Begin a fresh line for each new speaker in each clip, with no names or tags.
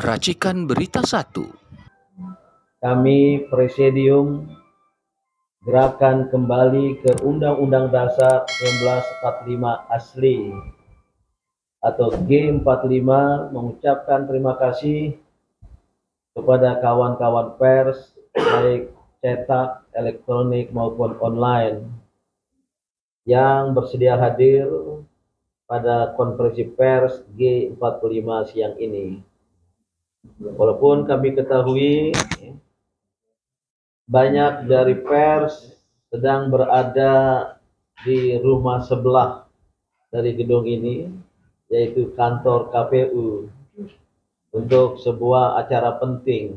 Racikan Berita 1.
Kami Presidium Gerakan Kembali ke Undang-Undang Dasar 1945 asli atau G45 mengucapkan terima kasih kepada kawan-kawan pers baik cetak, elektronik maupun online yang bersedia hadir pada konferensi pers G45 siang ini. Walaupun kami ketahui banyak dari pers sedang berada di rumah sebelah dari gedung ini, yaitu kantor KPU, untuk sebuah acara penting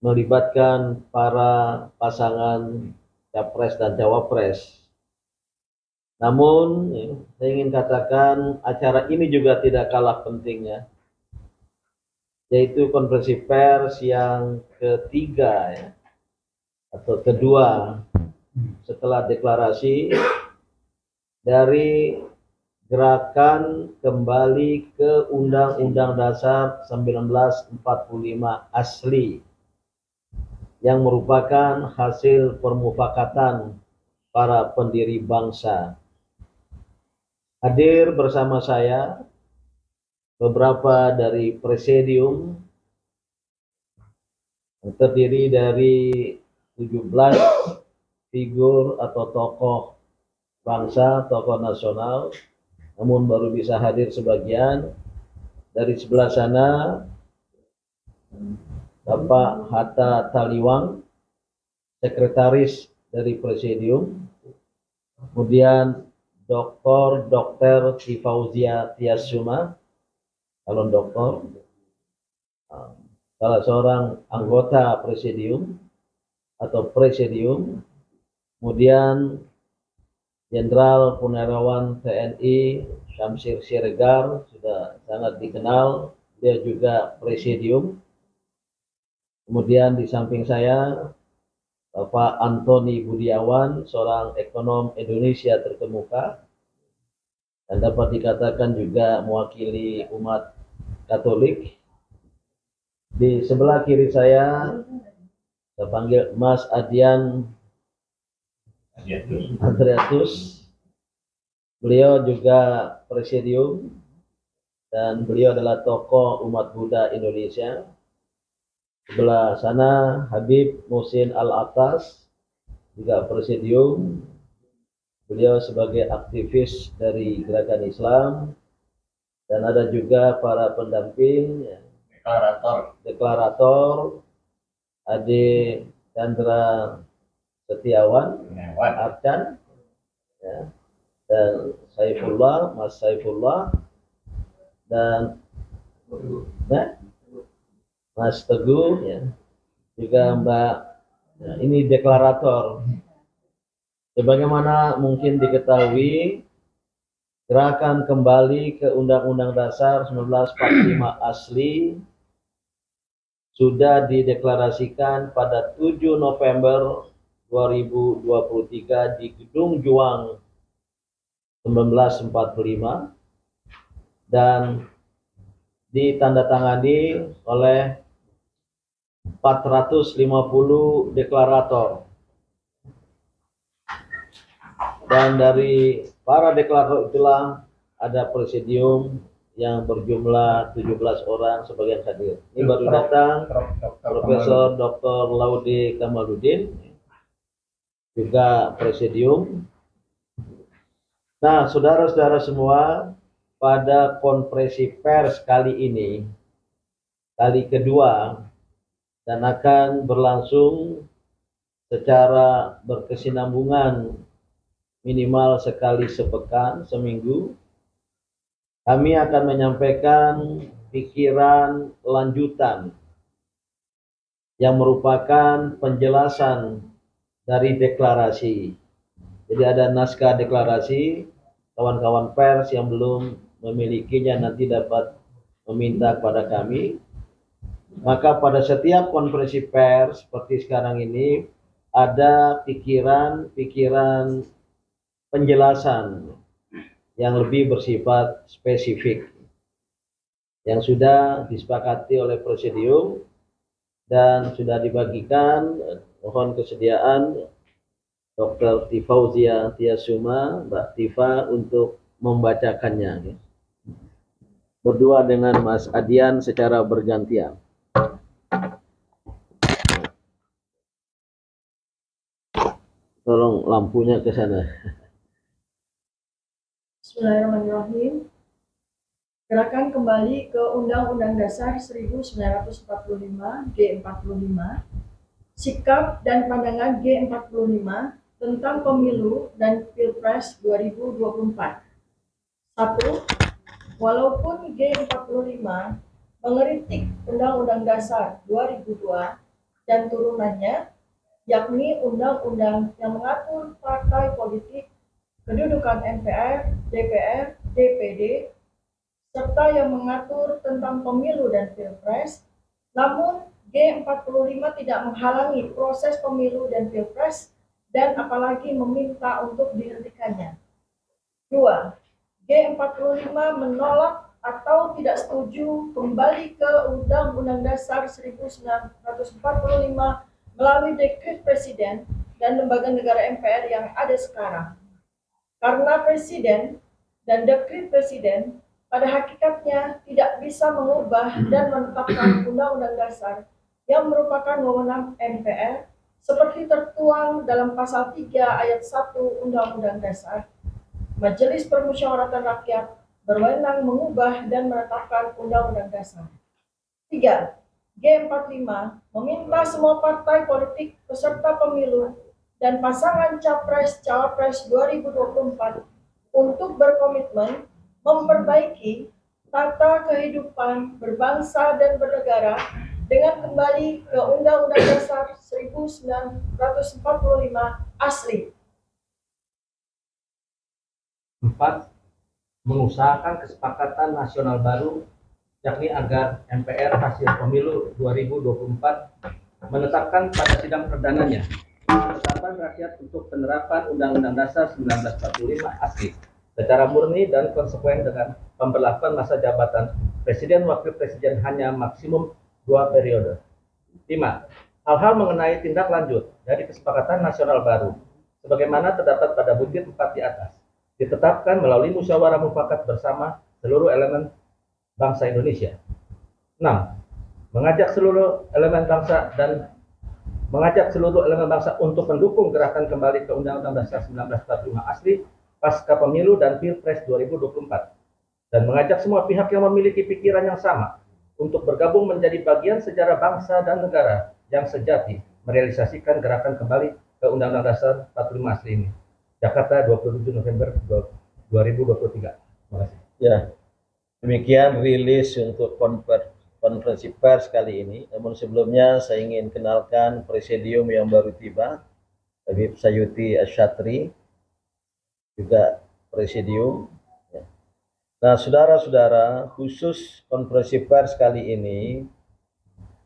melibatkan para pasangan capres dan cawapres. Namun, saya ingin katakan acara ini juga tidak kalah pentingnya, yaitu konferensi pers yang ketiga atau kedua setelah deklarasi dari Gerakan Kembali ke Undang-Undang Dasar 1945 asli yang merupakan hasil permufakatan para pendiri bangsa. Hadir bersama saya beberapa dari presidium yang terdiri dari 17 figur atau tokoh bangsa, tokoh nasional, namun baru bisa hadir sebagian. Dari sebelah sana Bapak Hatta Taliwang, sekretaris dari presidium, kemudian Dr. Tifauzia Tiasuma, calon doktor, salah seorang anggota presidium atau presidium, kemudian Jenderal Purnawirawan TNI Syamsir Siregar, sudah sangat dikenal, dia juga presidium. Kemudian di samping saya Bapak Antoni Budiawan, seorang ekonom Indonesia terkemuka dan dapat dikatakan juga mewakili umat Katolik. Di sebelah kiri saya panggil Mas Adian Adriatus, beliau juga presidium dan beliau adalah tokoh umat Buddha Indonesia. Sebelah sana Habib Muhsin Al-Atas, juga presidium, beliau sebagai aktivis dari gerakan Islam. Dan ada juga para pendamping, deklarator Ade Chandra Setiawan, Arcan, dan Saifullah, Mas Saifullah, dan Mas Teguh, juga Mbak, ini deklarator. Sebagaimana mungkin diketahui, Gerakan Kembali ke Undang-Undang Dasar 1945 asli sudah dideklarasikan pada 7 November 2023 di Gedung Juang 1945 dan ditandatangani oleh 450 deklarator. Dan dari para deklarator itulah ada presidium yang berjumlah 17 orang sebagian hadir. Ini baru datang Profesor Dr. Laude Kamaludin, juga presidium. Nah, saudara-saudara semua, pada konferensi pers kali ini, kali kedua, dan akan berlangsung secara berkesinambungan minimal sekali sepekan, seminggu, kami akan menyampaikan pikiran lanjutan yang merupakan penjelasan dari deklarasi. Jadi ada naskah deklarasi, kawan-kawan pers yang belum memilikinya nanti dapat meminta kepada kami. Maka pada setiap konferensi pers seperti sekarang ini ada pikiran-pikiran penjelasan yang lebih bersifat spesifik. yang sudah disepakati oleh presidium dan sudah dibagikan. Mohon kesediaan Dr. Tifauzia Tiasuma, Mbak Tifa untuk membacakannya. Berdua dengan Mas Adian secara bergantian. Tolong lampunya ke sana.
Bismillahirrahmanirrahim. Gerakan kembali ke Undang-Undang Dasar 1945 G45, sikap dan pandangan G45 tentang pemilu dan Pilpres 2024. 1. Walaupun G45 mengeritik Undang-Undang Dasar 2002 dan turunannya, yakni undang-undang yang mengatur partai politik, kedudukan MPR, DPR, DPD, serta yang mengatur tentang pemilu dan pilpres, namun G45 tidak menghalangi proses pemilu dan pilpres dan apalagi meminta untuk dihentikannya. 2. G45 menolak atau tidak setuju kembali ke Undang-Undang Dasar 1945 melalui dekret Presiden dan lembaga negara MPR yang ada sekarang. Karena Presiden dan dekret Presiden pada hakikatnya tidak bisa mengubah dan menetapkan Undang-Undang Dasar yang merupakan wewenang MPR seperti tertuang dalam pasal 3 ayat 1 Undang-Undang Dasar. Majelis Permusyawaratan Rakyat berwenang mengubah dan menetapkan Undang-Undang Dasar. 3. G45 meminta semua partai politik peserta pemilu dan pasangan Capres-Cawapres 2024 untuk berkomitmen memperbaiki tata kehidupan berbangsa dan bernegara dengan kembali ke Undang-Undang Dasar 1945 asli.
4. Mengusahakan kesepakatan nasional baru, yakni agar MPR hasil pemilu 2024 menetapkan pada sidang perdananya ketetapan rakyat untuk penerapan Undang-Undang Dasar 1945 asli secara murni dan konsekuen dengan pemberlakuan masa jabatan Presiden Wakil Presiden hanya maksimum 2 periode. 5. Hal-hal mengenai tindak lanjut dari kesepakatan nasional baru sebagaimana terdapat pada butir 4 di atas ditetapkan melalui musyawarah mufakat bersama seluruh elemen bangsa Indonesia. 6. Mengajak seluruh elemen bangsa untuk mendukung gerakan kembali ke Undang-Undang Dasar 1945 asli pasca pemilu dan Pilpres 2024 dan mengajak semua pihak yang memiliki pikiran yang sama untuk bergabung menjadi bagian sejarah bangsa dan negara yang sejati merealisasikan gerakan kembali ke Undang-Undang Dasar 45 asli ini. Jakarta, 27 November 2023. Terima kasih.
Ya, demikian rilis untuk konferensi pers kali ini. Namun sebelumnya saya ingin kenalkan presidium yang baru tiba, Habib Sayuti Asyatri, juga presidium. Nah, saudara-saudara, khusus konferensi pers kali ini,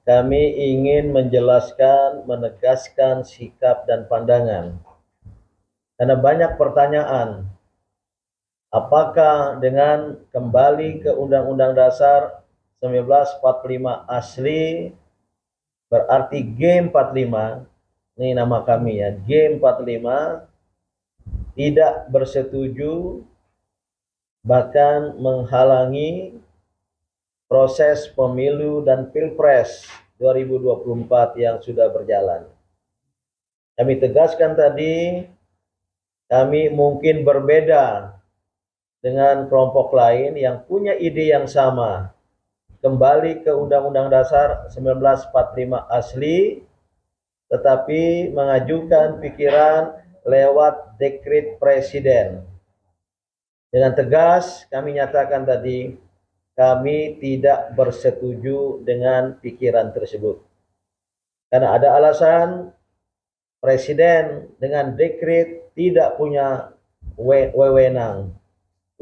kami ingin menjelaskan, menegaskan sikap dan pandangan. Karena banyak pertanyaan, apakah dengan kembali ke Undang-Undang Dasar 1945 asli berarti G45, ini nama kami ya, G45 tidak bersetuju bahkan menghalangi proses pemilu dan Pilpres 2024 yang sudah berjalan. Kami tegaskan tadi, kami mungkin berbeda dengan kelompok lain yang punya ide yang sama, kembali ke Undang-Undang Dasar 1945 asli, tetapi mengajukan pikiran lewat dekret Presiden. Dengan tegas kami nyatakan tadi, kami tidak bersetuju dengan pikiran tersebut. Karena ada alasan Presiden dengan dekret tidak punya wewenang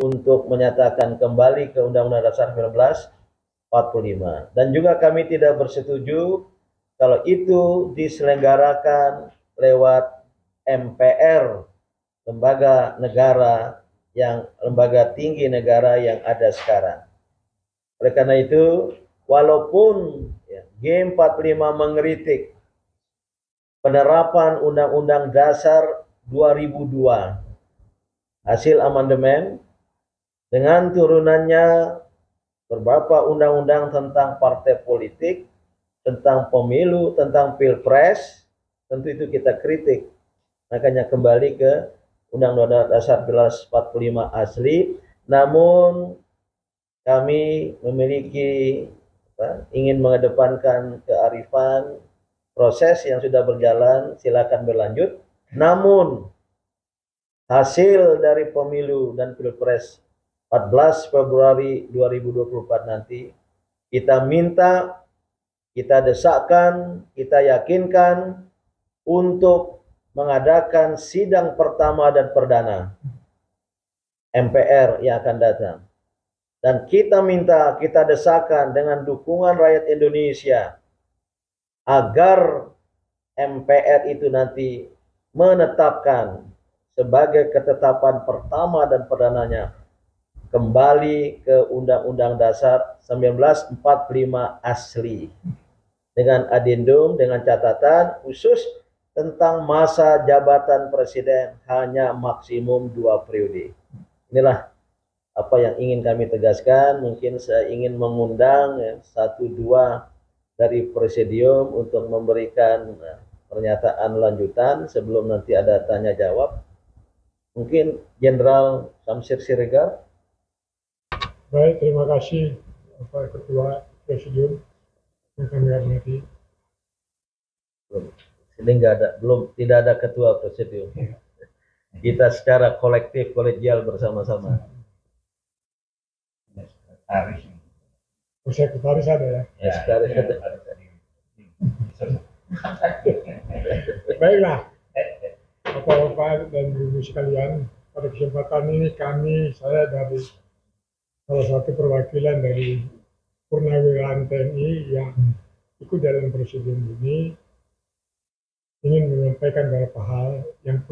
untuk menyatakan kembali ke Undang-Undang Dasar 1945. Dan juga kami tidak bersetuju kalau itu diselenggarakan lewat MPR, lembaga negara tinggi negara yang ada sekarang. Oleh karena itu, walaupun G45 mengkritik penerapan Undang-Undang Dasar 2002, hasil amandemen dengan turunannya beberapa undang-undang tentang partai politik, tentang pemilu, tentang pilpres, tentu itu kita kritik. Makanya kembali ke Undang-Undang Dasar 1945 asli, namun kami memiliki ingin mengedepankan kearifan, proses yang sudah berjalan silakan berlanjut. Namun hasil dari pemilu dan pilpres 14 Februari 2024 nanti kita minta, kita desakkan, kita yakinkan untuk mengadakan sidang pertama dan perdana MPR yang akan datang. Dan kita minta, kita desakan dengan dukungan rakyat Indonesia agar MPR itu nanti menetapkan sebagai ketetapan pertama dan perdananya kembali ke Undang-Undang Dasar 1945 asli dengan adendum, dengan catatan khusus tentang masa jabatan presiden hanya maksimum 2 periode. Inilah apa yang ingin kami tegaskan. Mungkin saya ingin mengundang 1-2 dari presidium untuk memberikan pernyataan lanjutan sebelum nanti ada tanya jawab. Mungkin Jenderal Samsir Siregar.
Baik, terima kasih Bapak Ketua Presidium yang kami hormati.
Ini tidak ada Ketua Presidium. Kita secara kolektif, kolegial bersama-sama.
Sekretaris ada ya?
Ya, sekretaris ada.
Baiklah, Bapak-bapak dan Ibu sekalian, pada kesempatan ini saya dari salah satu perwakilan dari Purnawirawan TNI yang ikut dalam presidium ini ingin menyampaikan beberapa hal yang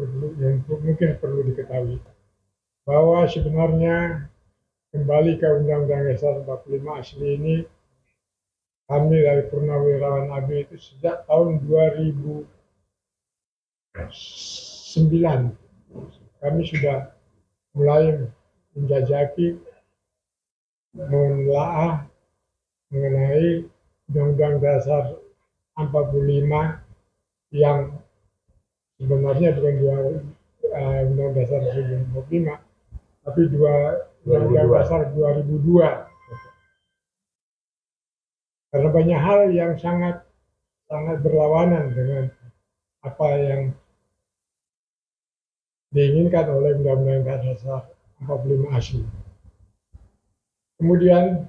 mungkin perlu diketahui, bahwa sebenarnya kembali ke Undang-Undang Dasar 45 asli ini, kami dari Purnawirawan ABRI itu sejak tahun 2009 kami sudah mulai menjajaki, menelaah mengenai Undang-Undang Dasar 45 yang sebenarnya bukan Undang-Undang Dasar 1945, tapi Undang-Undang Dasar 2002. Karena banyak hal yang sangat berlawanan dengan apa yang diinginkan oleh Undang-Undang Dasar 45 asli. Kemudian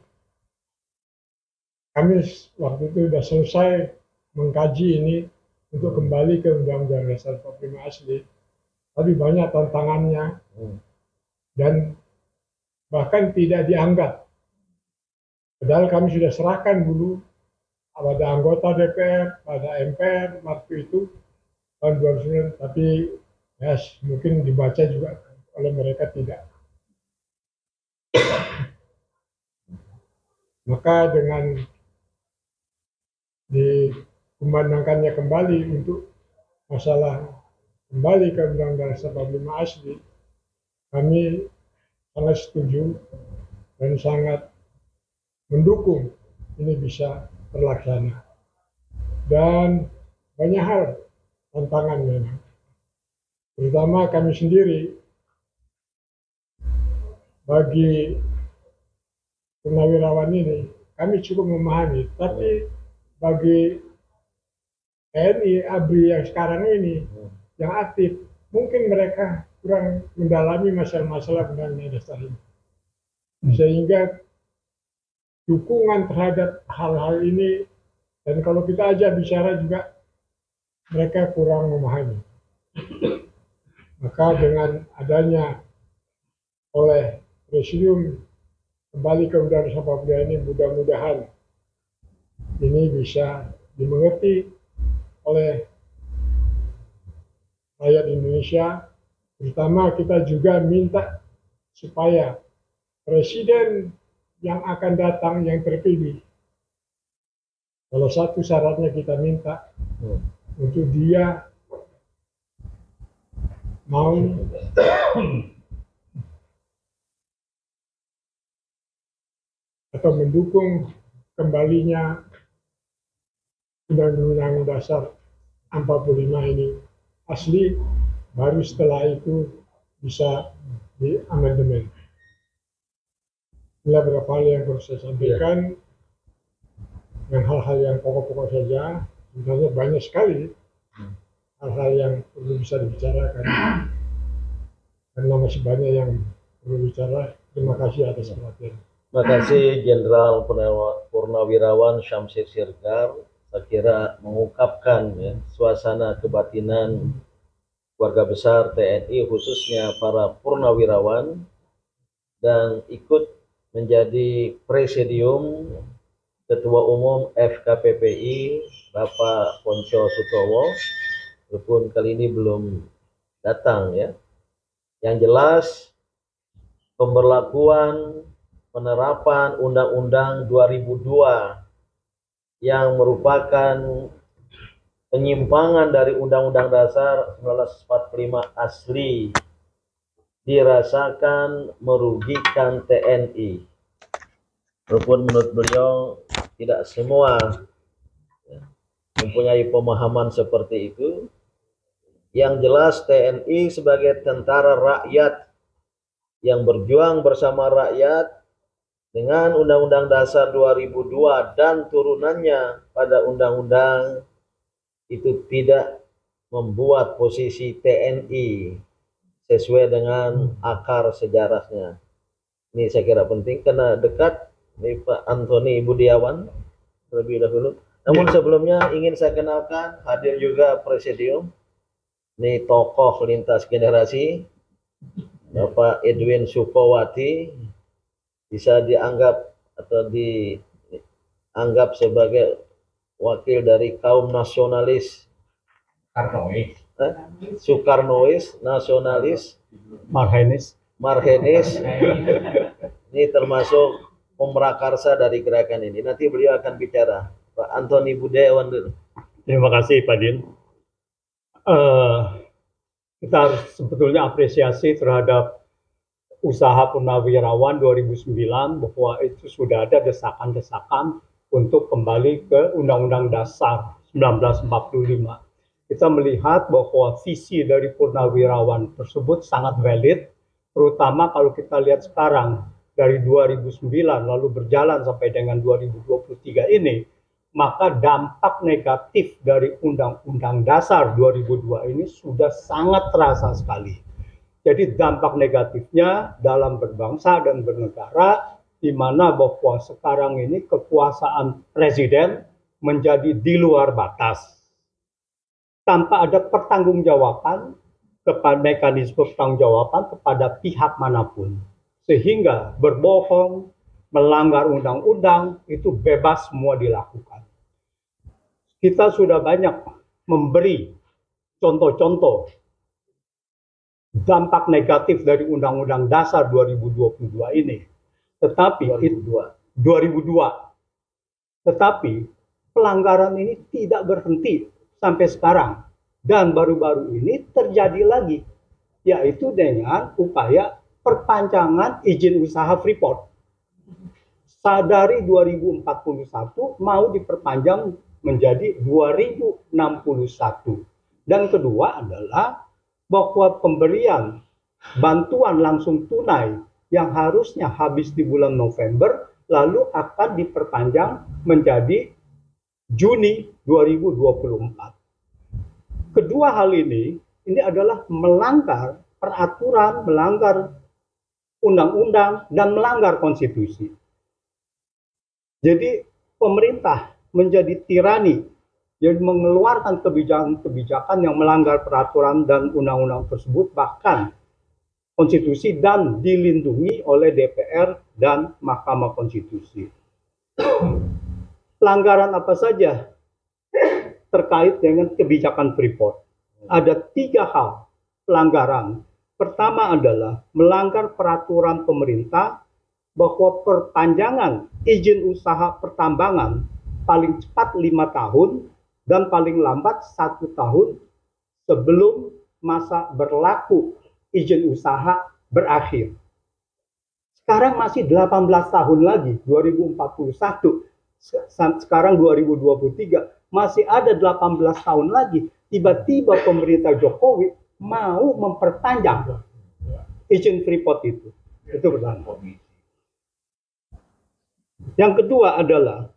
kami waktu itu sudah selesai mengkaji ini untuk kembali ke Undang-Undang Dasar 45 asli, tapi banyak tantangannya dan bahkan tidak dianggap. Padahal kami sudah serahkan dulu pada anggota DPR, pada MPR waktu itu tahun 2009, tapi ya mungkin dibaca juga oleh mereka tidak. Maka dengan dikumandangkannya kembali untuk masalah kembali ke Undang-Undang Dasar 45 asli, kami sangat setuju dan sangat mendukung ini bisa terlaksana. Dan banyak hal tantangan memang, terutama kami sendiri bagi purnawirawan ini, kami cukup memahami, tapi bagi TNI ABRI yang sekarang ini yang aktif, mungkin mereka kurang mendalami masalah-masalah Undang-Undang Dasar ini, sehingga dukungan terhadap hal-hal ini, dan kalau kita aja bicara juga mereka kurang memahami. Maka dengan adanya oleh Presidium kembali ke Undang-Undang Dasar 45 ini, mudah-mudahan ini bisa dimengerti oleh rakyat Indonesia. Terutama kita juga minta supaya Presiden yang akan datang yang terpilih. Kalau satu syaratnya kita minta untuk dia mau atau mendukung kembalinya Undang-Undang Dasar 45 ini asli, baru setelah itu bisa diamandemen. Inilah beberapa hal yang harus saya sampaikan, dengan hal-hal yang pokok-pokok saja. Sebenarnya banyak sekali hal-hal yang perlu bisa dibicarakan, karena masih banyak yang perlu bicara. Terima kasih atas perhatian.
Terima kasih Jenderal Purnawirawan Syamsir Siregar. Saya kira mengungkapkan ya, suasana kebatinan keluarga besar TNI, khususnya para purnawirawan, dan ikut menjadi presidium Ketua Umum FKPPI Bapak Ponco Sutowo, walaupun kali ini belum datang ya. Yang jelas pemberlakuan penerapan Undang-Undang 2002 yang merupakan penyimpangan dari Undang-Undang Dasar 1945 asli dirasakan merugikan TNI. Walaupun menurut beliau tidak semua mempunyai pemahaman seperti itu. Yang jelas TNI sebagai tentara rakyat yang berjuang bersama rakyat dengan Undang-Undang Dasar 2002 dan turunannya pada undang-undang itu tidak membuat posisi TNI sesuai dengan akar sejarahnya. Ini saya kira penting karena dekat ini Pak Antoni Budiawan terlebih dahulu. Namun sebelumnya ingin saya kenalkan, hadir juga presidium. Ini tokoh lintas generasi, Bapak Edwin Sukowati, bisa dianggap atau dianggap sebagai wakil dari kaum nasionalis Soekarnois, nasionalis, Marhenis. Ini termasuk pemrakarsa dari gerakan ini. Nanti beliau akan bicara. Pak Antoni Budiawan dulu.
Terima kasih Pak Din. Kita harus sebetulnya apresiasi terhadap usaha Purnawirawan 2009 bahwa itu sudah ada desakan-desakan untuk kembali ke Undang-Undang Dasar 1945. Kita melihat bahwa visi dari Purnawirawan tersebut sangat valid, terutama kalau kita lihat sekarang dari 2009 lalu berjalan sampai dengan 2023 ini, maka dampak negatif dari Undang-Undang Dasar 2002 ini sudah sangat terasa sekali. Jadi dampak negatifnya dalam berbangsa dan bernegara, di mana bahwa sekarang ini kekuasaan presiden menjadi di luar batas. Tanpa ada pertanggungjawaban kepada mekanisme pertanggungjawaban kepada pihak manapun. Sehingga berbohong, melanggar undang-undang, itu bebas semua dilakukan. Kita sudah banyak memberi contoh-contoh dampak negatif dari Undang-Undang Dasar 2022 ini. Tetapi 2002. Tetapi pelanggaran ini tidak berhenti sampai sekarang, dan baru-baru ini terjadi lagi, yaitu dengan upaya perpanjangan izin usaha Freeport. Dari 2041 mau diperpanjang menjadi 2061. Dan kedua adalah bahwa pemberian bantuan langsung tunai yang harusnya habis di bulan November lalu akan diperpanjang menjadi Juni 2024. Kedua hal ini adalah melanggar peraturan, melanggar undang-undang, dan melanggar konstitusi. Jadi pemerintah menjadi tirani yang mengeluarkan kebijakan-kebijakan yang melanggar peraturan dan undang-undang tersebut, bahkan konstitusi, dan dilindungi oleh DPR dan Mahkamah Konstitusi. Pelanggaran apa saja terkait dengan kebijakan Freeport? Ada 3 hal pelanggaran. Pertama adalah melanggar peraturan pemerintah bahwa perpanjangan izin usaha pertambangan paling cepat 5 tahun dan paling lambat 1 tahun sebelum masa berlaku izin usaha berakhir. Sekarang masih 18 tahun lagi, 2041. Sekarang 2023, masih ada 18 tahun lagi. Tiba-tiba pemerintah Jokowi mau memperpanjang izin Freeport itu. Itu pertama. Yang kedua adalah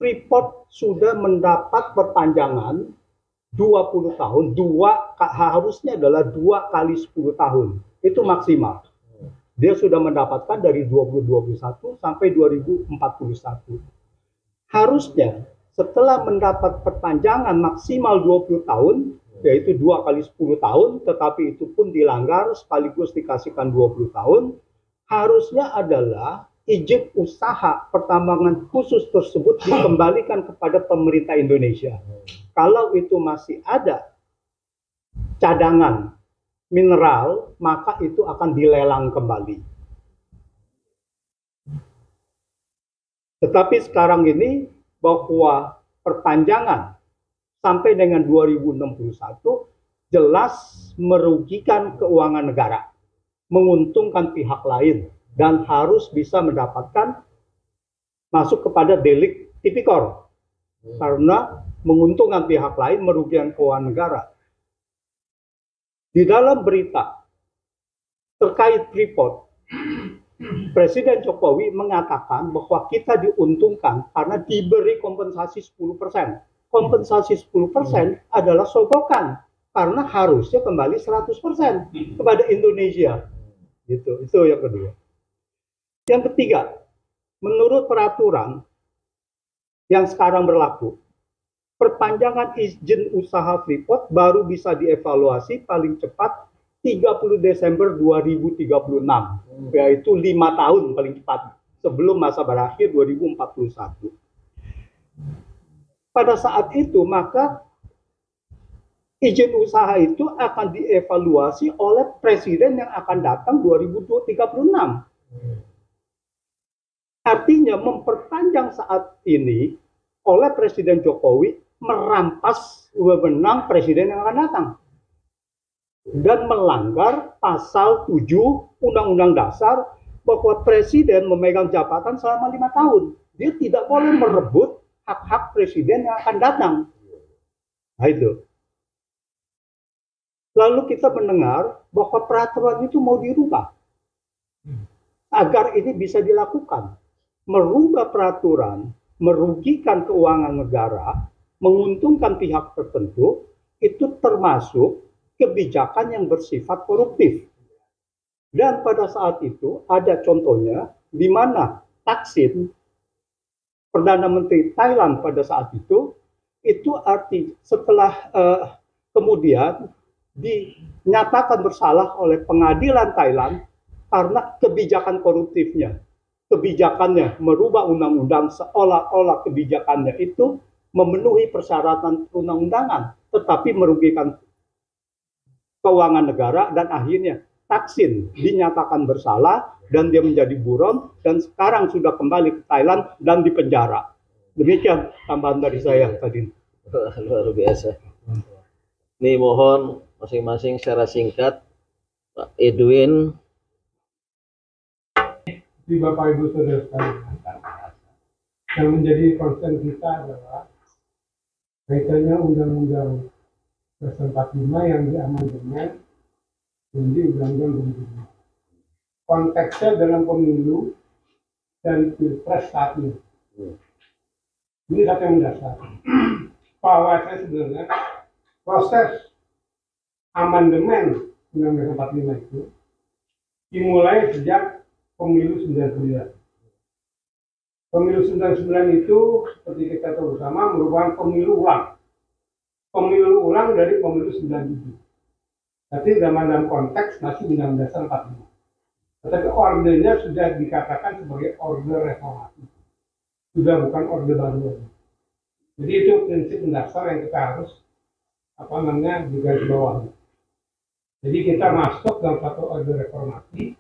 Freeport sudah mendapat perpanjangan 20 tahun, harusnya adalah 2 kali 10 tahun. Itu maksimal. Dia sudah mendapatkan dari 2021 sampai 2041. Harusnya setelah mendapat perpanjangan maksimal 20 tahun, yaitu 2 kali 10 tahun, tetapi itu pun dilanggar sekaligus dikasihkan 20 tahun, harusnya adalah izin usaha pertambangan khusus tersebut dikembalikan kepada pemerintah Indonesia. Kalau itu masih ada cadangan mineral, maka itu akan dilelang kembali. Tetapi sekarang ini bahwa perpanjangan sampai dengan 2061 jelas merugikan keuangan negara, menguntungkan pihak lain, dan harus bisa mendapatkan masuk kepada delik tipikor karena menguntungkan pihak lain, merugikan keuangan negara. Di dalam berita terkait Freeport, Presiden Jokowi mengatakan bahwa kita diuntungkan karena diberi kompensasi 10%. Kompensasi 10% adalah sogokan karena harusnya kembali 100% kepada Indonesia. Gitu. Itu yang kedua. Yang ketiga, menurut peraturan yang sekarang berlaku, perpanjangan izin usaha Freeport baru bisa dievaluasi paling cepat 30 Desember 2036, yaitu 5 tahun paling cepat sebelum masa berakhir 2041. Pada saat itu, maka izin usaha itu akan dievaluasi oleh presiden yang akan datang 2036. Artinya memperpanjang saat ini oleh Presiden Jokowi merampas wewenang presiden yang akan datang dan melanggar pasal 7 Undang-Undang Dasar bahwa presiden memegang jabatan selama 5 tahun. Dia tidak boleh merebut hak-hak presiden yang akan datang. Nah itu. Lalu kita mendengar bahwa peraturan itu mau dirubah agar ini bisa dilakukan. Merubah peraturan merugikan keuangan negara, menguntungkan pihak tertentu, itu termasuk kebijakan yang bersifat koruptif. Dan pada saat itu ada contohnya di mana Thaksin, Perdana Menteri Thailand pada saat itu setelah kemudian dinyatakan bersalah oleh pengadilan Thailand karena kebijakan koruptifnya. Kebijakannya merubah undang-undang seolah-olah kebijakannya itu memenuhi persyaratan perundang-undangan, tetapi merugikan keuangan negara, dan akhirnya Thaksin dinyatakan bersalah dan dia menjadi buron dan sekarang sudah kembali ke Thailand dan dipenjara. Demikian tambahan dari saya tadi.
Luar biasa. Nih mohon masing-masing secara singkat, Pak Edwin.
Bapak Ibu Saudara sekalian, yang menjadi concern kita adalah kaitannya Undang-Undang 45 yang diamandemen menjadi Undang-Undang 2005. Konteksnya dalam pemilu dan pilpres saat ini. Ini satu yang mendasar. Bahwa saya sebenarnya proses amandemen Undang-Undang 45 itu dimulai sejak Pemilu 99. Pemilu 99 itu seperti kita tahu bersama merupakan pemilu ulang. Pemilu ulang dari pemilu 97. Tapi dalam konteks masih Undang-Undang Dasar 45. Tetapi ordernya sudah dikatakan sebagai order reformasi. Sudah bukan order baru. Jadi itu prinsip mendasar yang kita harus digarisbawahi. Jadi kita masuk dalam satu order reformasi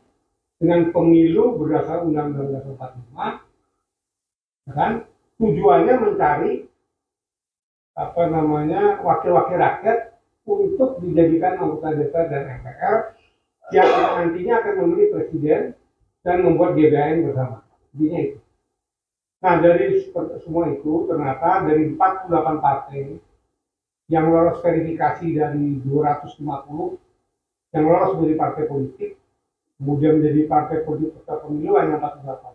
dengan pemilu berdasarkan Undang-Undang Dasar 45, kan? Tujuannya mencari wakil-wakil rakyat untuk dijadikan anggota DPR dan MPR yang nantinya akan memilih presiden dan membuat GBHN bersama. Intinya itu. Nah, dari semua itu ternyata dari 48 partai yang lolos verifikasi dari 250 yang lolos menjadi partai politik, kemudian menjadi partai politik peserta pemilu hanya 48.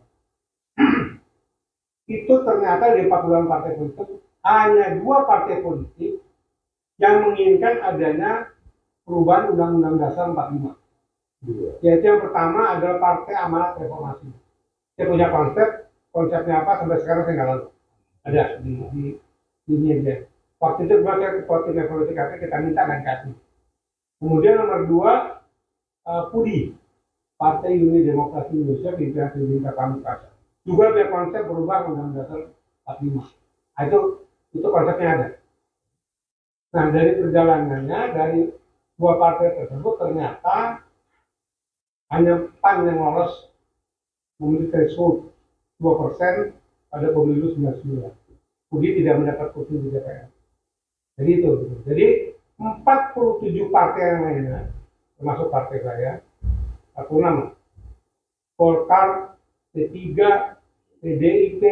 Itu ternyata dari 48 partai politik hanya 2 partai politik yang menginginkan adanya perubahan Undang-Undang Dasar 45. Yaitu yang pertama adalah Partai Amanat Reformasi. Dia punya konsepnya apa sampai sekarang saya nggak lalu. Ada di ini aja. Waktu itu saya ketua tim evaluasi kita minta nggak dikasih. Kemudian nomor 2 PUDI, Partai Uni Demokrasi Indonesia pimpinan Bintang Pamungkas. Juga punya konsep berubah Undang-Undang Dasar 45. Nah, itu konsepnya ada. Nah, dari perjalanannya dari 2 partai tersebut ternyata hanya PAN yang lolos memiliki threshold 2% pada pemilu 99. PUDI tidak mendapat kursi di DPR. Jadi itu. Jadi 47 partai yang lainnya, termasuk partai saya, 46, Golkar, P3, PDIP,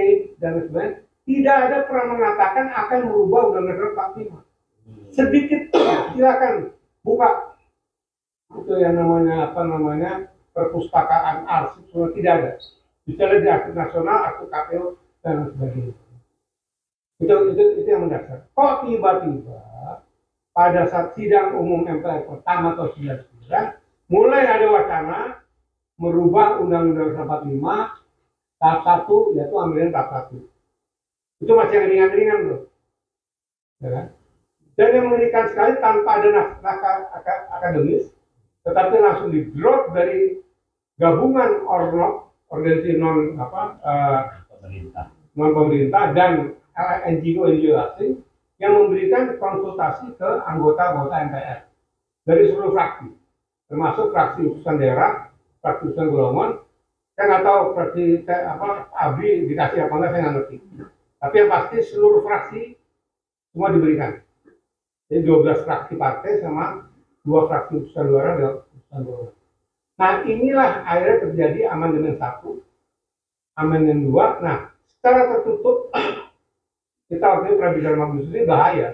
dan sebagainya, tidak ada pernah mengatakan akan merubah Undang-Undang 45. Sedikit, silakan buka itu yang namanya perpustakaan arsip, semua tidak ada. Bicara di arsip nasional, arsip KPU, dan sebagainya. Itu yang mendasar. Kok tiba-tiba pada saat sidang umum MPR pertama tahun 99 mulai ada wacana merubah Undang-Undang 45 tahap 1, yaitu ambilin tahap 1. Itu masih yang ringan-ringan loh. Ya kan? Dan yang mengerikan sekali tanpa ada naskah akademis, tetapi langsung di-drop dari gabungan organisasi non pemerintah dan NGO asing yang memberikan konsultasi ke anggota-anggota MPR dari seluruh fraksi, termasuk fraksi utusan daerah, fraksi utusan golongan. Saya nggak tahu fraksi ABRI dikasih apa enggak, saya nggak ngerti. Tapi yang pasti seluruh fraksi semua diberikan. Jadi 12 fraksi partai sama 2 fraksi utusan daerah dan utusan golongan. Nah, inilah akhirnya terjadi amandemen 1, amandemen 2. Nah, secara tertutup kita waktu itu pernah bicara sama Bu Sri, bahaya.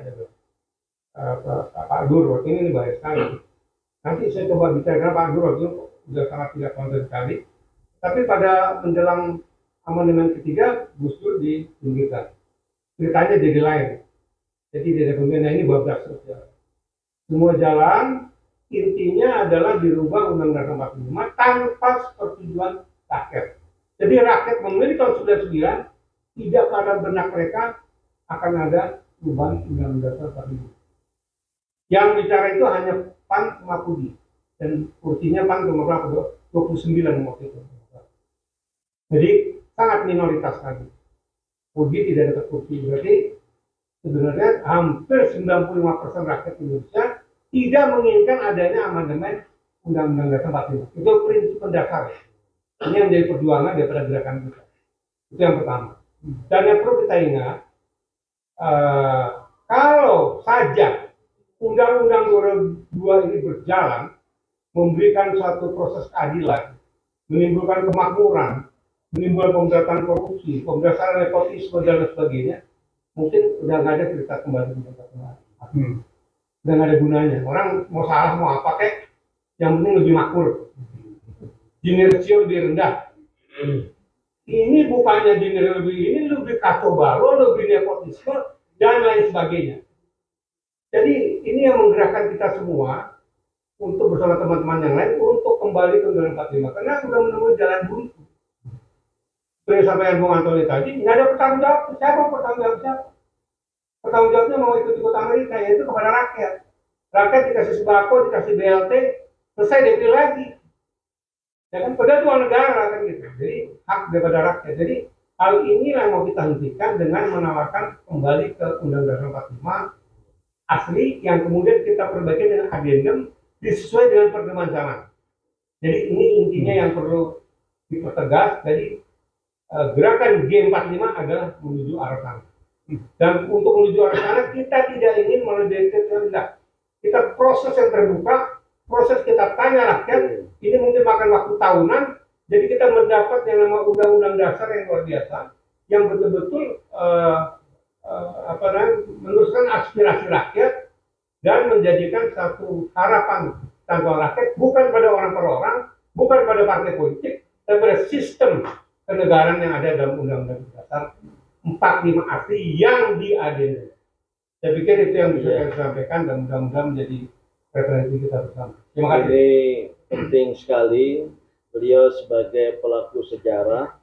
Pak Dur waktu ini bahaya sekali. Nanti saya coba bicara dengan Pak Dur waktu itu sudah sangat tidak konsen sekali. Tapi pada menjelang amandemen ketiga, Gus Dur ditunjukkan. Ceritanya jadi lain. Jadi dari pembinaan ini bablas sosial. Semua jalan intinya adalah dirubah Undang-Undang 45 tanpa persetujuan rakyat. Jadi rakyat memilih tahun 99 tidak pada benak mereka akan ada perubahan Undang-Undang 45. Yang bicara itu hanya PAN sama PUDI dan kursinya PAN cuma berapa? 29 waktu itu. Jadi sangat minoritas tadi. PUDI tidak dapat kursi. Berarti sebenarnya hampir 95% rakyat Indonesia tidak menginginkan adanya amandemen Undang-Undang Dasar 45. Itu prinsip mendasar. Ini yang menjadi perjuangan daripada gerakan kita. Itu yang pertama. Dan yang perlu kita ingat, kalau saja Undang-Undang 2002 ini berjalan, memberikan suatu proses keadilan, menimbulkan kemakmuran, menimbulkan pemberantasan korupsi, pemberantasan nepotisme dan sebagainya, mungkin udah nggak ada cerita kembali. Udah nggak ada gunanya. Orang mau salah mau apa kek, yang penting lebih makmur, jinir lebih rendah. Ini bukannya jinir lebih kacau balau, lebih nepotisme dan lain sebagainya. Jadi ini yang menggerakkan kita semua untuk bersama teman-teman yang lain untuk kembali ke Undang-Undang 45 karena sudah menemui jalan buntu. Seperti sampaikan Bung Antoni tadi, nggak ada pertanggung jawab. Siapa pertanggung jawab siapa? Pertanggung jawabnya mau ikut-ikut Amerika, yaitu kepada rakyat. Rakyat dikasih sembako, dikasih BLT, selesai dipilih lagi. Ya kan, padahal itu uang negara kan gitu. Jadi hak daripada rakyat. Jadi hal inilah yang mau kita hentikan dengan menawarkan kembali ke Undang-Undang 45 asli yang kemudian kita perbaiki dengan adendum disesuaikan dengan perkembangan zaman.
Jadi ini intinya yang perlu dipertegas. Jadi gerakan G45 adalah menuju arah sana. Dan untuk menuju arah sana kita tidak ingin mendeteksi rendah. Kita proses yang terbuka, proses kita tanya rakyat. Ini mungkin makan waktu tahunan. Jadi kita mendapat yang nama undang-undang dasar yang luar biasa, yang betul-betul meneruskan aspirasi rakyat dan menjadikan satu harapan tanggal rakyat bukan pada orang per orang, bukan pada partai politik, tapi pada sistem kenegaraan yang ada dalam Undang-Undang Dasar 45 asli yang diadendum. Saya pikir itu yang bisa saya sampaikan dan mudah-mudahan menjadi referensi kita bersama. Terima kasih.
Ini penting sekali. Beliau sebagai pelaku sejarah,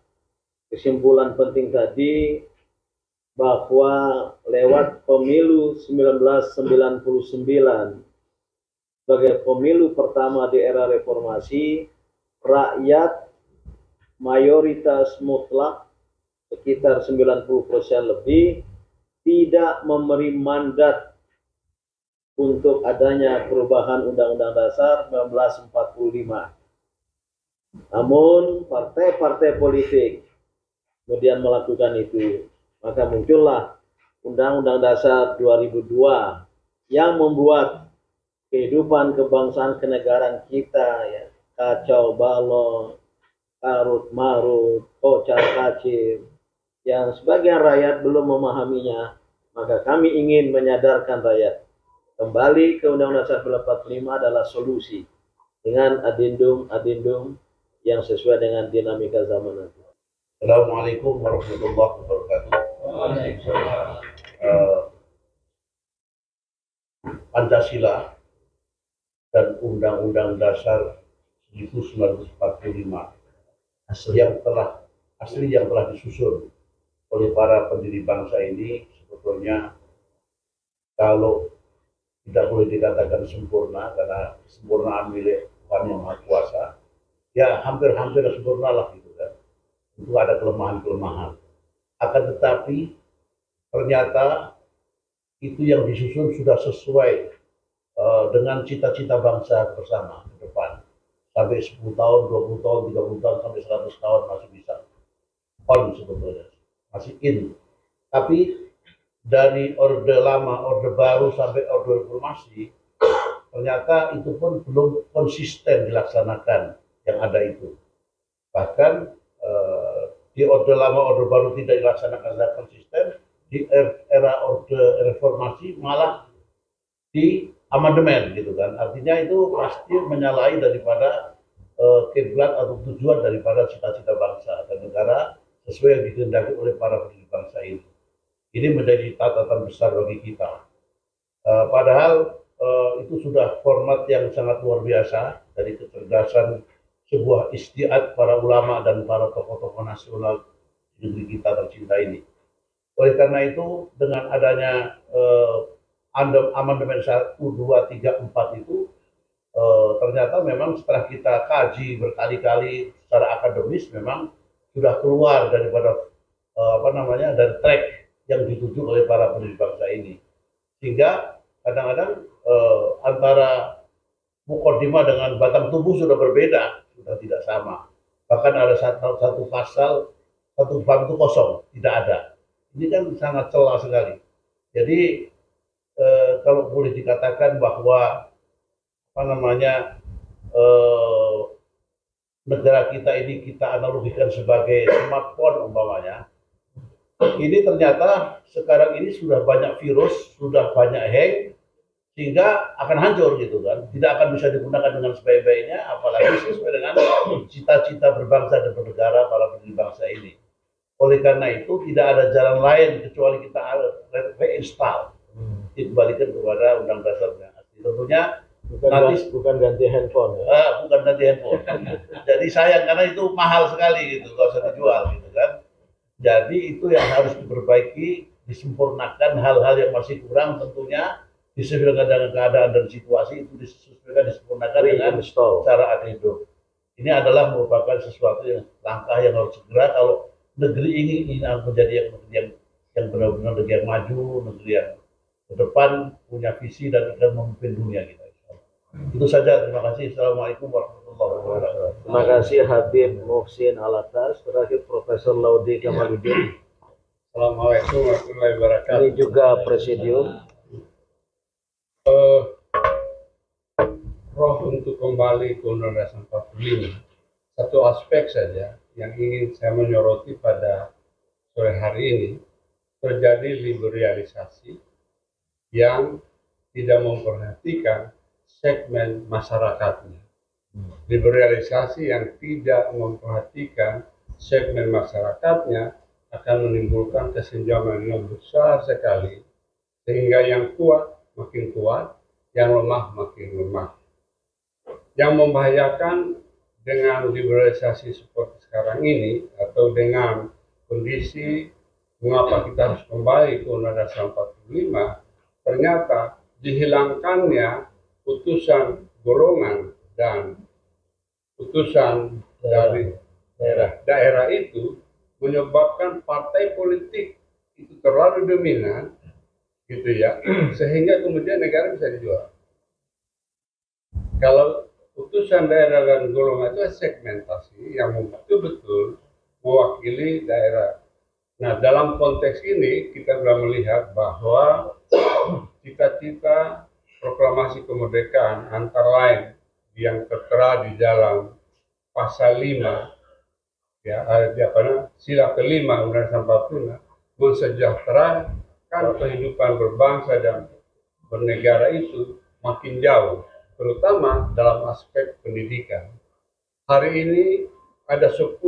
kesimpulan penting tadi bahwa lewat pemilu 1999 sebagai pemilu pertama di era reformasi, rakyat mayoritas mutlak sekitar 90% lebih tidak memberi mandat untuk adanya perubahan Undang-Undang Dasar 1945. Namun partai-partai politik kemudian melakukan itu, maka muncullah Undang-Undang Dasar 2002 yang membuat kehidupan kebangsaan kenegaraan kita ya kacau balau, karut marut, kocar kacir, yang sebagian rakyat belum memahaminya. Maka kami ingin menyadarkan rakyat kembali ke Undang-Undang Dasar 45 adalah solusi dengan adendum yang sesuai dengan dinamika zaman nanti.
Assalamualaikum warahmatullahi wabarakatuh. Pancasila dan Undang-Undang Dasar 1945 asli yang telah disusun oleh para pendiri bangsa ini sebetulnya kalau tidak boleh dikatakan sempurna karena kesempurnaan milik Tuhan Yang Maha Kuasa, ya hampir-hampir sempurna lah gitu kan. Tentu ada kelemahan-kelemahan. Akan tetapi ternyata itu yang disusun sudah sesuai dengan cita-cita bangsa bersama ke depan. Sampai 10 tahun, 20 tahun, 30 tahun, sampai 100 tahun masih bisa on sebetulnya, masih in. Tapi dari orde lama, orde baru sampai orde reformasi, ternyata itu pun belum konsisten dilaksanakan yang ada itu. Bahkan di orde lama, orde baru tidak dilaksanakan secara konsisten, di era orde reformasi malah di amandemen gitu kan. Artinya itu pasti menyalahi daripada kiblat atau tujuan daripada cita-cita bangsa dan negara sesuai yang dikehendaki oleh para pendiri bangsa ini. Ini menjadi catatan besar bagi kita. Padahal itu sudah format yang sangat luar biasa dari kecerdasan sebuah istiadat para ulama dan para tokoh-tokoh nasional di negeri kita tercinta ini. Oleh karena itu, dengan adanya amandemen 1, 2, 3, 4 itu ternyata memang setelah kita kaji berkali-kali secara akademis memang sudah keluar daripada dari track yang dituju oleh para pendiri bangsa ini. Sehingga kadang-kadang antara mukaddimah dengan batang tubuh sudah berbeda, sudah tidak sama. Bahkan ada satu pasal, satu bab itu kosong, tidak ada. Ini kan sangat celah sekali. Jadi kalau boleh dikatakan bahwa negara kita ini kita analogikan sebagai smartphone umpamanya. Ini ternyata sekarang ini sudah banyak virus, sudah banyak hack, sehingga akan hancur gitu kan. Tidak akan bisa digunakan dengan sebaik-baiknya, apalagi sesuai dengan cita-cita berbangsa dan bernegara para pendiri bangsa ini. Oleh karena itu tidak ada jalan lain kecuali kita reinstall, dikembalikan kepada Undang Dasarnya. Tentunya bukan ganti handphone. Ya? Bukan ganti handphone. Jadi sayang karena itu mahal sekali gitu, kalau usah dijual gitu kan. Jadi itu yang harus diperbaiki, disempurnakan hal-hal yang masih kurang tentunya disesuaikan dengan keadaan dan situasi itu disempurnakan dengan cara adendum. Ini adalah merupakan sesuatu yang langkah yang harus segera kalau negeri ini menjadi yang benar-benar negeri yang maju, negeri yang ke depan punya visi dan akan memimpin dunia kita. Itu saja. Terima kasih. Assalamualaikum warahmatullahi wabarakatuh. warahmatullahi wabarakatuh.
Terima kasih Habib Muhsin Alatas. Terakhir Profesor Laudi Kamaluddin.
Assalamualaikum warahmatullahi wabarakatuh.
Ini juga presidium.
Roh untuk kembali ke Undang-Undang 45. Satu aspek saja yang ingin saya menyoroti pada sore hari ini, terjadi liberalisasi yang tidak memperhatikan segmen masyarakatnya. Liberalisasi yang tidak memperhatikan segmen masyarakatnya akan menimbulkan kesenjangan yang besar sekali, sehingga yang kuat makin kuat, yang lemah makin lemah. Yang membahayakan dengan liberalisasi seperti sekarang ini, atau dengan kondisi mengapa kita harus kembali ke Undang-Undang 45, ternyata dihilangkannya putusan golongan dan putusan dari daerah itu menyebabkan partai politik itu terlalu dominan, gitu ya, sehingga kemudian negara bisa dijual. Kalau putusan daerah dan golongan itu segmentasi yang betul-betul mewakili daerah. Nah, dalam konteks ini kita sudah melihat bahwa cita-cita proklamasi kemerdekaan antara lain yang tertera di dalam pasal 5 ya, sila kelima Undang-Undang 45 mensejahterakan kehidupan berbangsa dan bernegara itu makin jauh, terutama dalam aspek pendidikan. Hari ini ada 11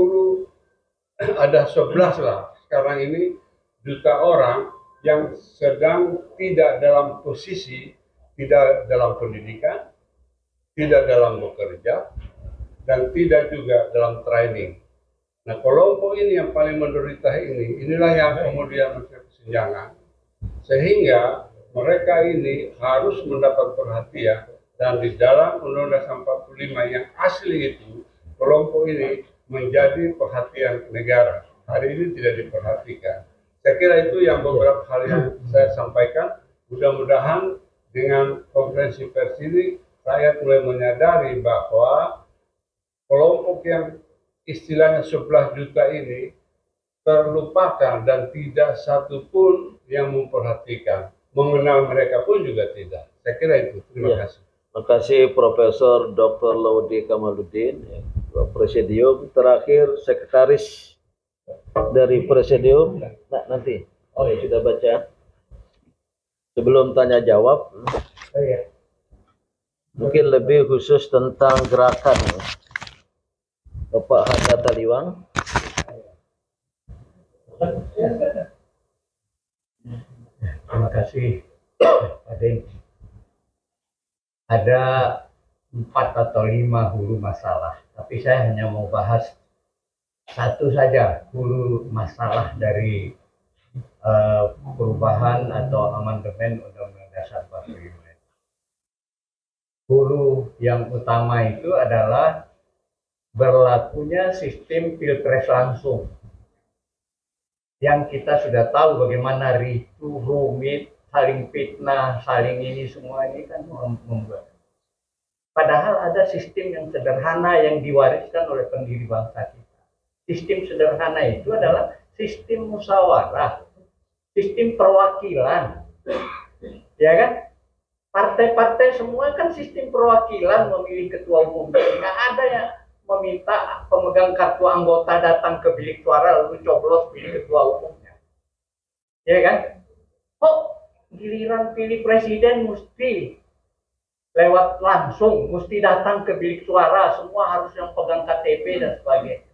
lah sekarang ini juta orang yang sedang tidak dalam posisi, tidak dalam pendidikan, tidak dalam bekerja, dan tidak juga dalam training. Nah, kelompok ini yang paling menderita inilah yang kemudian menjadi kesenjangan. Sehingga mereka ini harus mendapat perhatian, dan di dalam Undang-Undang 45 yang asli itu, kelompok ini menjadi perhatian negara. Hari ini tidak diperhatikan. Saya kira itu yang beberapa hal yang saya sampaikan. Mudah-mudahan dengan konferensi pers ini, rakyat mulai menyadari bahwa kelompok yang istilahnya 11 juta ini terlupakan dan tidak satu pun yang memperhatikan. Mengenal mereka pun juga tidak. Saya kira itu. Terima kasih.
Terima kasih Profesor Dr. Laudi Kamaluddin, Presidium. Terakhir Sekretaris dari Presidium. Nah, nanti sudah baca. Sebelum tanya jawab, mungkin lebih khusus tentang gerakan Bapak Hatta Taliwang.
Terima kasih, Ading. Ada 4 atau 5 hulu masalah, tapi saya hanya mau bahas satu saja hulu masalah dari perubahan atau amandemen Undang-Undang Dasar 45. Hulu yang utama itu adalah berlakunya sistem pilpres langsung, yang kita sudah tahu bagaimana ricu, rumit, saling fitnah, saling ini semua ini kan membuat. Padahal ada sistem yang sederhana yang diwariskan oleh pendiri bangsa kita. Sistem sederhana itu adalah sistem musyawarah, sistem perwakilan, ya kan? Partai-partai semua kan sistem perwakilan memilih ketua umum. Nggak ada yang meminta pemegang kartu anggota datang ke bilik suara lalu coblos pilih ketua umumnya, ya kan? Kok giliran pilih presiden mesti lewat langsung, mesti datang ke bilik suara, semua harus yang pegang KTP dan sebagainya.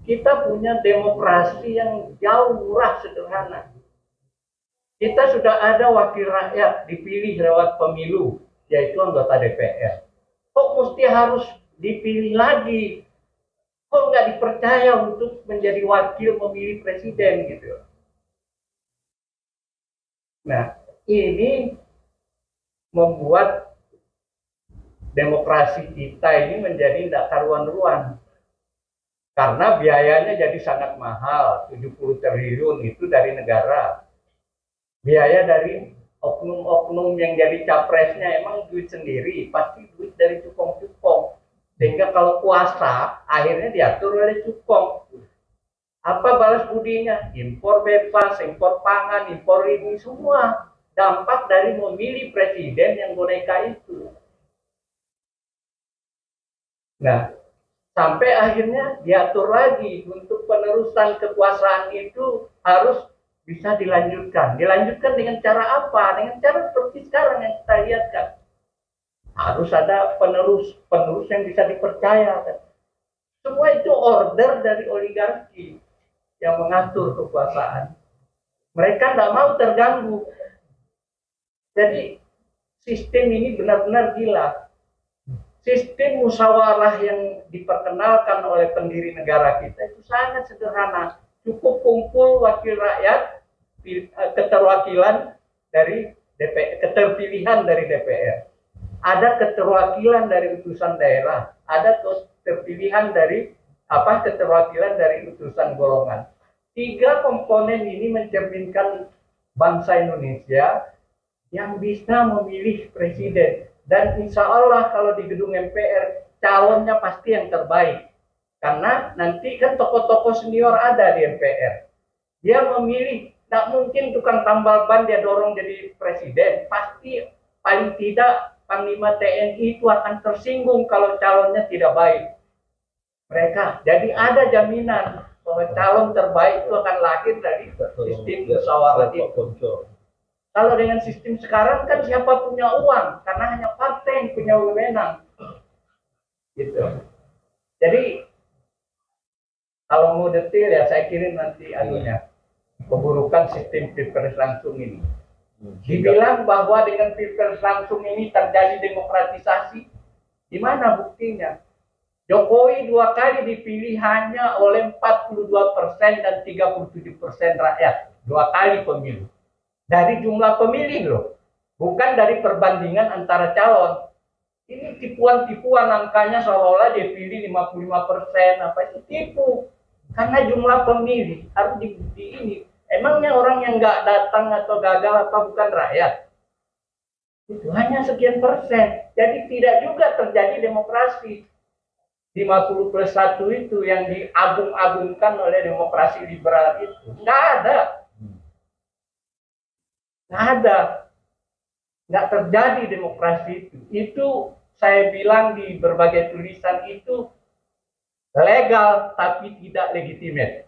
Kita punya demokrasi yang jauh murah sederhana. Kita sudah ada wakil rakyat dipilih lewat pemilu, yaitu anggota DPR. Kok mesti harus dipilih lagi? Kok nggak dipercaya untuk menjadi wakil memilih presiden gitu? Nah, ini membuat demokrasi kita ini menjadi tidak karuan-ruan. Karena biayanya jadi sangat mahal, 70 triliun itu dari negara. Biaya dari oknum-oknum yang jadi capresnya emang duit sendiri, pasti duit dari cupong-cupong. Sehingga kalau puasa akhirnya diatur oleh cukong. Apa balas budinya? Impor bebas, impor pangan, impor ini semua dampak dari memilih presiden yang boneka itu. Nah, sampai akhirnya diatur lagi untuk penerusan kekuasaan itu harus bisa dilanjutkan. Dilanjutkan dengan cara apa? Dengan cara seperti sekarang yang kita lihat kan. Harus ada penerus yang bisa dipercaya. Semua itu order dari oligarki yang mengatur kekuasaan. Mereka tidak mau terganggu. Jadi sistem ini benar-benar gila. Sistem musyawarah yang diperkenalkan oleh pendiri negara kita itu sangat sederhana. Cukup kumpul wakil rakyat, keterwakilan dari DPR, keterpilihan dari DPR. Ada keterwakilan dari utusan daerah, ada keterpilihan dari keterwakilan dari utusan golongan. 3 komponen ini mencerminkan bangsa Indonesia yang bisa memilih presiden. Dan insya Allah kalau di gedung MPR calonnya pasti yang terbaik. Karena nanti kan tokoh-tokoh senior ada di MPR. Dia memilih, tidak mungkin tukang tambal ban dia dorong jadi presiden. Pasti paling tidak Panglima TNI itu akan tersinggung kalau calonnya tidak baik. Mereka, jadi ada jaminan bahwa calon terbaik itu akan lahir dari sistem musyawarah itu. Kalau dengan sistem sekarang kan siapa punya uang, karena hanya partai yang punya wewenang. Gitu. Jadi kalau mau detail ya saya kirim nanti anunya, keburukan sistem pilpres langsung ini. Dibilang bahwa dengan pilpres langsung ini terjadi demokratisasi, di mana buktinya? Jokowi 2 kali dipilih hanya oleh 42% dan 37% rakyat. 2 kali pemilu. Dari jumlah pemilih loh, bukan dari perbandingan antara calon. Ini tipuan-tipuan, angkanya seolah-olah dia pilih 55%, apa itu tipu. Karena jumlah pemilih harus di ini. Emangnya orang yang nggak datang atau gagal apa bukan rakyat? Itu hanya sekian persen. Jadi tidak juga terjadi demokrasi. 50+1 itu yang diagung-agungkan oleh demokrasi liberal itu. Nggak ada. Nggak ada. Nggak terjadi demokrasi itu. Itu saya bilang di berbagai tulisan itu legal tapi tidak legitimate.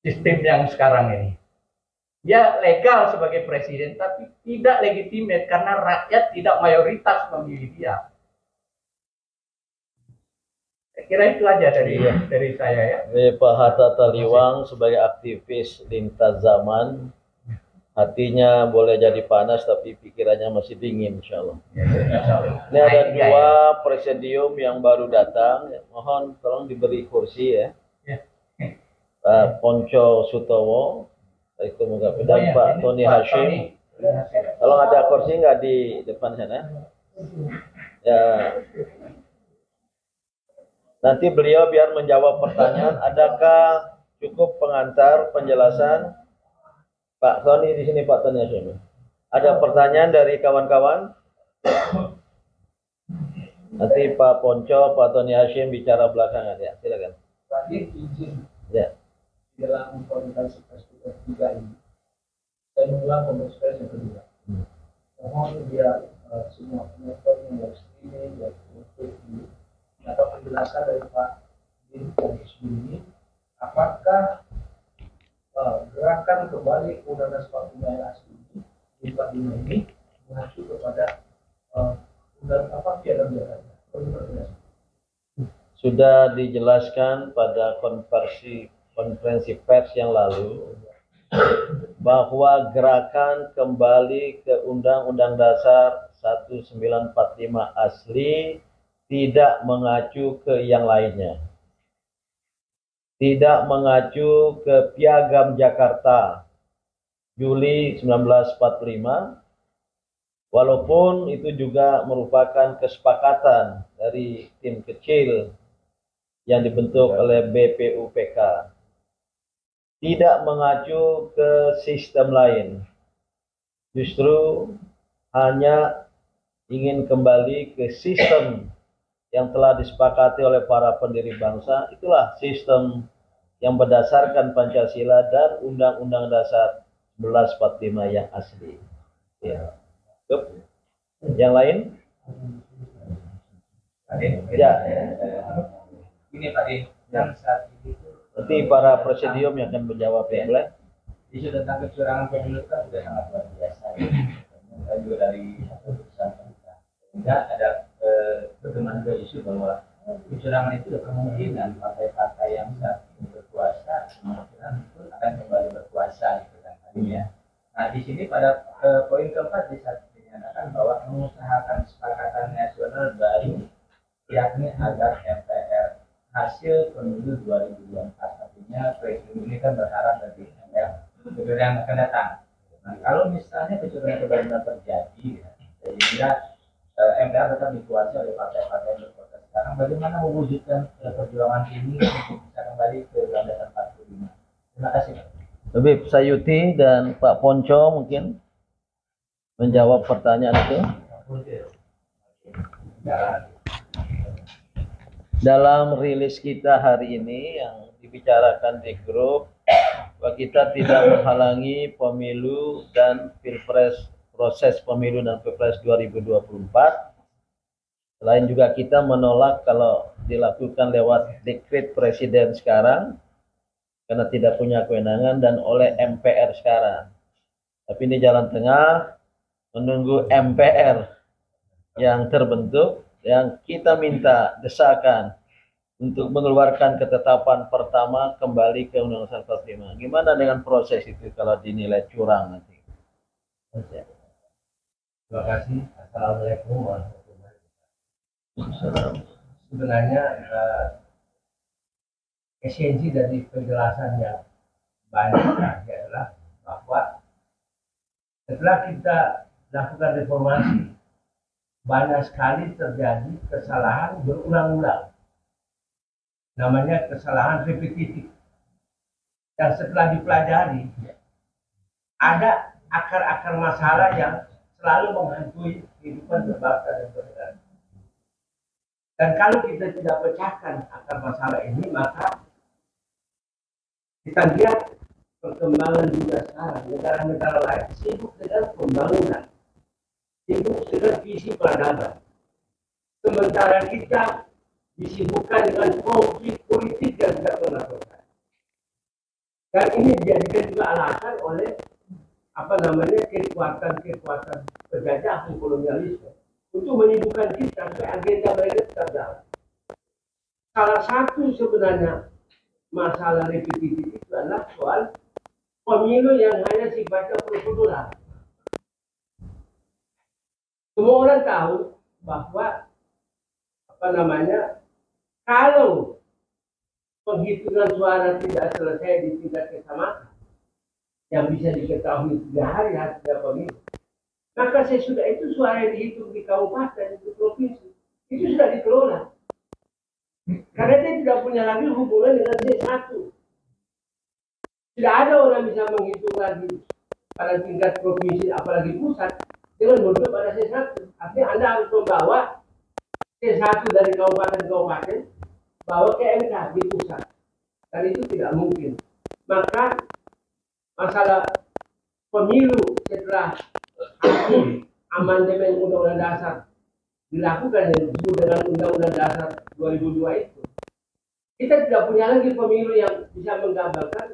Sistem yang sekarang ini. Dia legal sebagai presiden tapi tidak legitimate karena rakyat tidak mayoritas memilih dia. Saya kira itu aja dari saya ya.
Pak Hatta Taliwang sebagai aktivis lintas zaman, hatinya boleh jadi panas tapi pikirannya masih dingin insya Allah. Ini ada 2 presidium yang baru datang, mohon tolong diberi kursi ya. Pak Ponco Sutowo, dan Pak Tony Hashim. Kalau ada kursi nggak di depan sana? Ya. Nanti beliau biar menjawab pertanyaan. Adakah cukup pengantar penjelasan? Pak Tony di sini, Pak Tony Hashim. Ada pertanyaan dari kawan-kawan? Nanti Pak Ponco, Pak Tony Hashim bicara belakangan ya. Silakan. Ya.
Dalam konferensi pers ketiga ini, saya mengulang konferensi pers yang kedua. Mohon biar semua penonton yang dari streaming, dari YouTube ini, dapat penjelasan dari Pak Din dan ini, apakah gerakan kembali Undang-Undang Sepak Bola asli ini, di 45 ini, mengacu kepada piagam Jakarta.
Sudah dijelaskan pada konferensi pers yang lalu bahwa gerakan kembali ke Undang-Undang Dasar 1945 asli tidak mengacu ke yang lainnya. Tidak mengacu ke Piagam Jakarta Juli 1945, walaupun itu juga merupakan kesepakatan dari tim kecil yang dibentuk oleh BPUPK. Tidak mengacu ke sistem lain, justru hanya ingin kembali ke sistem yang telah disepakati oleh para pendiri bangsa, itulah sistem yang berdasarkan Pancasila dan Undang-Undang Dasar 1945 yang asli. Ya. Yang lain? Ya.
Ini Pak Din, yang saat ini itu
Nanti para presidium yang akan menjawab ya, boleh?
isu tentang kecurangan pemilu kan sudah sangat luar biasa. Dan juga dari satu perusahaan kita. Sehingga ada berkembang juga isu bahwa kecurangan itu kemungkinan partai-partai yang saat ini berkuasa kemungkinan itu akan kembali berkuasa gitu kan ya. Nah di sini pada poin keempat dinyatakan bahwa mengusahakan kesepakatan nasional baru yakni agar MPR hasil pemilu 2024, artinya presiden ini kan berharap dari MPR pemilu yang akan datang. Nah kalau misalnya kecurangan terjadi ya, sehingga MPR tetap dikuasai oleh partai-partai yang berkuasa sekarang, bagaimana mewujudkan perjuangan ini untuk bisa kembali ke landasan 45? Terima kasih Pak.
Habib Sayuti dan Pak Ponco mungkin menjawab pertanyaan itu. Dalam rilis kita hari ini yang dibicarakan di grup, bahwa kita tidak menghalangi pemilu dan pilpres, proses pemilu dan pilpres 2024. Selain juga kita menolak kalau dilakukan lewat dekret presiden sekarang, karena tidak punya kewenangan, dan oleh MPR sekarang. Tapi ini jalan tengah, menunggu MPR yang terbentuk, yang kita minta desakan untuk mengeluarkan ketetapan pertama kembali ke Undang-Undang 45. Gimana dengan proses itu kalau dinilai curang nanti?
Terima kasih. Assalamualaikum warahmatullahi
Assalamualaikum.
Sebenarnya esensi dari penjelasan yang banyak tadi adalah bahwa setelah kita lakukan reformasi, banyak sekali terjadi kesalahan berulang-ulang. Namanya kesalahan repetitif. Dan setelah dipelajari, ada akar-akar masalah yang selalu menghantui kehidupan berbangsa dan bernegara. Dan kalau kita tidak pecahkan akar masalah ini, maka kita lihat perkembangan juga sekarang. Negara-negara lain sibuk dengan pembangunan, sibuk dengan visi peradaban. Sementara kita disibukkan dengan konflik politik yang tidak pernah selesai. Dan ini dijadikan juga alasan oleh kekuatan penjajahan kolonialisme untuk menyibukkan kita supaya agenda mereka tetap jalan. Salah satu sebenarnya masalah repetitif itu adalah soal pemilu yang hanya sifatnya prosedural. Semua orang tahu bahwa kalau penghitungan suara tidak selesai di tingkat kecamatan yang bisa diketahui 3 hari hasil pemilu, maka sesudah itu suara yang dihitung di kabupaten, di provinsi, itu sudah dikelola. Karena dia tidak punya lagi hubungan dengan C1. Tidak ada orang bisa menghitung lagi pada tingkat provinsi, apalagi pusat, dengan merujuk pada C1. Artinya Anda harus membawa C1 dari kabupaten-kabupaten, bawa ke MK di pusat. Dan itu tidak mungkin. Maka masalah pemilu setelah amandemen Undang-Undang Dasar dilakukan yang disebut dengan Undang-Undang Dasar 2002 itu, kita tidak punya lagi pemilu yang bisa menggambarkan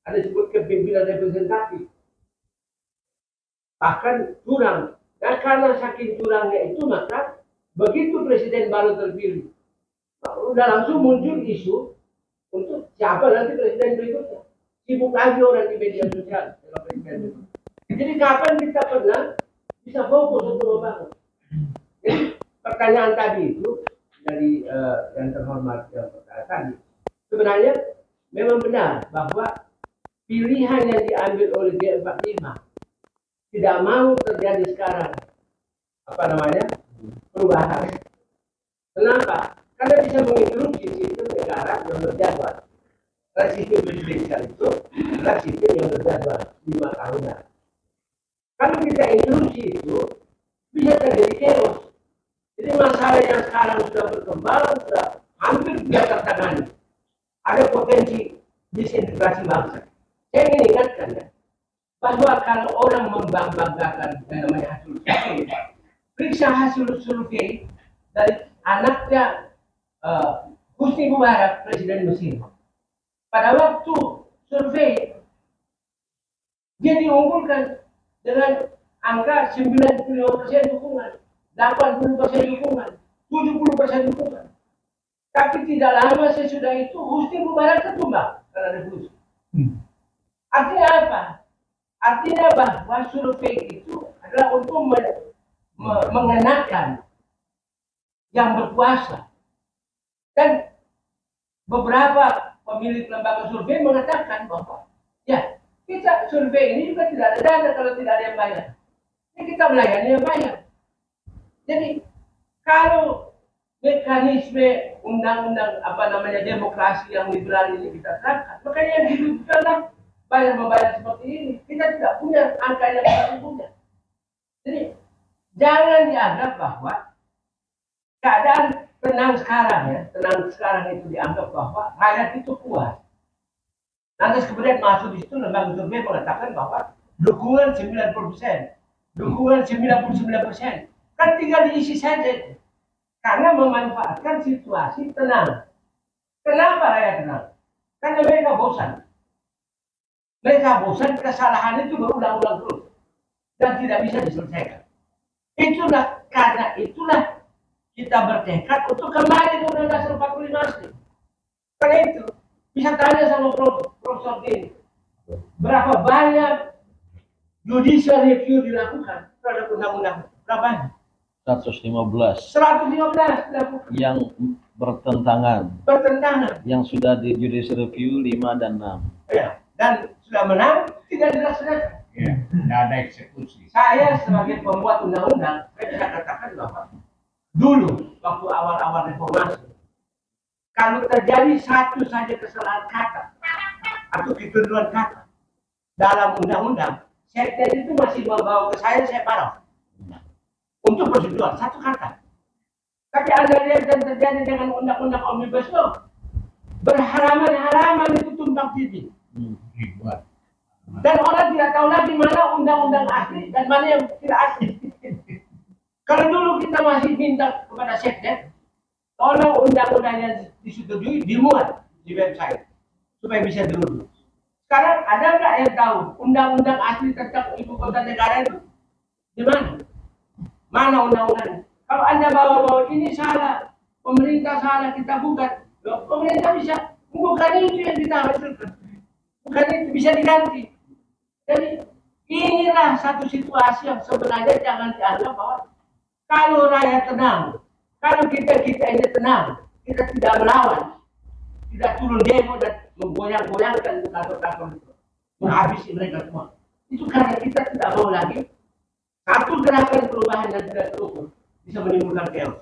ada disebut kepemimpinan representatif, bahkan curang. Dan karena saking curangnya itu, maka begitu presiden baru terpilih, udah langsung muncul isu untuk siapa nanti presiden berikutnya. Sibuk lagi orang di media sosial dengan presiden itu. Jadi kapan kita pernah bisa fokus untuk membangun? Jadi pertanyaan tadi itu dari yang terhormat yang tadi, sebenarnya memang benar bahwa pilihan yang diambil oleh G45 tidak mau terjadi sekarang perubahan. Kenapa? Karena bisa menginterupsi sistem negara yang berjadwal. Karena sistem presidensial itu adalah sistem yang berjadwal 5 tahunan. Kalau kita interupsi itu bisa terjadi chaos. Jadi masalah yang sekarang sudah berkembang, sudah hampir tidak tertangani. Ada potensi disintegrasi bangsa. Saya ingin ingatkan ya, bahwa kalau orang membanggakan yang namanya hasil survei, periksa hasil survei dari anaknya Husni Mubarak, Presiden Mesir. Pada waktu survei, dia diunggulkan dengan angka 95% dukungan, 80% dukungan, 70% dukungan. Tapi tidak lama sesudah itu Husni Mubarak tertumbang karena revolusi. Artinya apa? Artinya bahwa survei itu adalah untuk mengenakan yang berkuasa. Dan beberapa pemilik lembaga survei mengatakan bahwa ya, kita survei ini juga tidak ada dana kalau tidak ada yang bayar. Ini kita melayani yang bayar. Jadi kalau mekanisme undang-undang demokrasi yang liberal ini kita terapkan, makanya yang dibutuhkanlah bayar membayar seperti ini. Kita tidak punya angka yang kita punya. Jadi jangan dianggap bahwa keadaan tenang sekarang itu dianggap bahwa rakyat itu puas. Nanti kemudian masuk di situ lembaga survei mengatakan bahwa dukungan 90%, dukungan 99%, kan tinggal diisi saja itu. Karena memanfaatkan situasi tenang. Kenapa rakyat tenang? Karena mereka bosan. Mereka bosan kesalahan itu berulang-ulang terus dan tidak bisa diselesaikan. Karena itulah kita bertekad untuk kembali ke Undang-Undang Dasar 45 asli. Karena itu bisa tanya sama Profesor Dini, berapa banyak judicial review dilakukan terhadap undang-undang? Berapa?
115
dilakukan.
yang bertentangan. Yang sudah di judicial review 5 dan 6.
Ya, dan sudah menang tidak dilaksanakan.
Ya, tidak ada eksekusi.
Saya sebagai pembuat undang-undang, saya bisa katakan bahwa dulu waktu awal-awal reformasi, kalau terjadi satu saja kesalahan kata atau kekeliruan kata dalam undang-undang, sekjen itu masih membawa ke saya paraf untuk persetujuan satu kata. Tapi Anda lihat yang terjadi dengan undang-undang Omnibus Law, berhalaman-halaman itu tumpang tindih. Dan orang tidak tahu lagi mana undang-undang asli dan mana yang tidak asli. Kalau dulu kita masih minta kepada sekjen, tolong undang-undang yang disetujui dimuat di website supaya bisa diurus. Sekarang ada nggak yang tahu undang-undang asli tentang ibu kota negara itu di mana? Mana undang-undang? Kalau Anda bawa-bawa ini salah, pemerintah salah, kita bukan. Pemerintah bisa bukan itu yang kita hasilkan, bukan itu bisa diganti. Jadi inilah satu situasi yang sebenarnya jangan dianggap bahwa kalau rakyat tenang, kalau kita ini tenang, kita tidak melawan, tidak turun demo dan menggoyang-goyangkan kantor-kantor itu, menghabisi mereka semua. Itu karena kita tidak mau lagi satu gerakan perubahan yang tidak terukur bisa menimbulkan chaos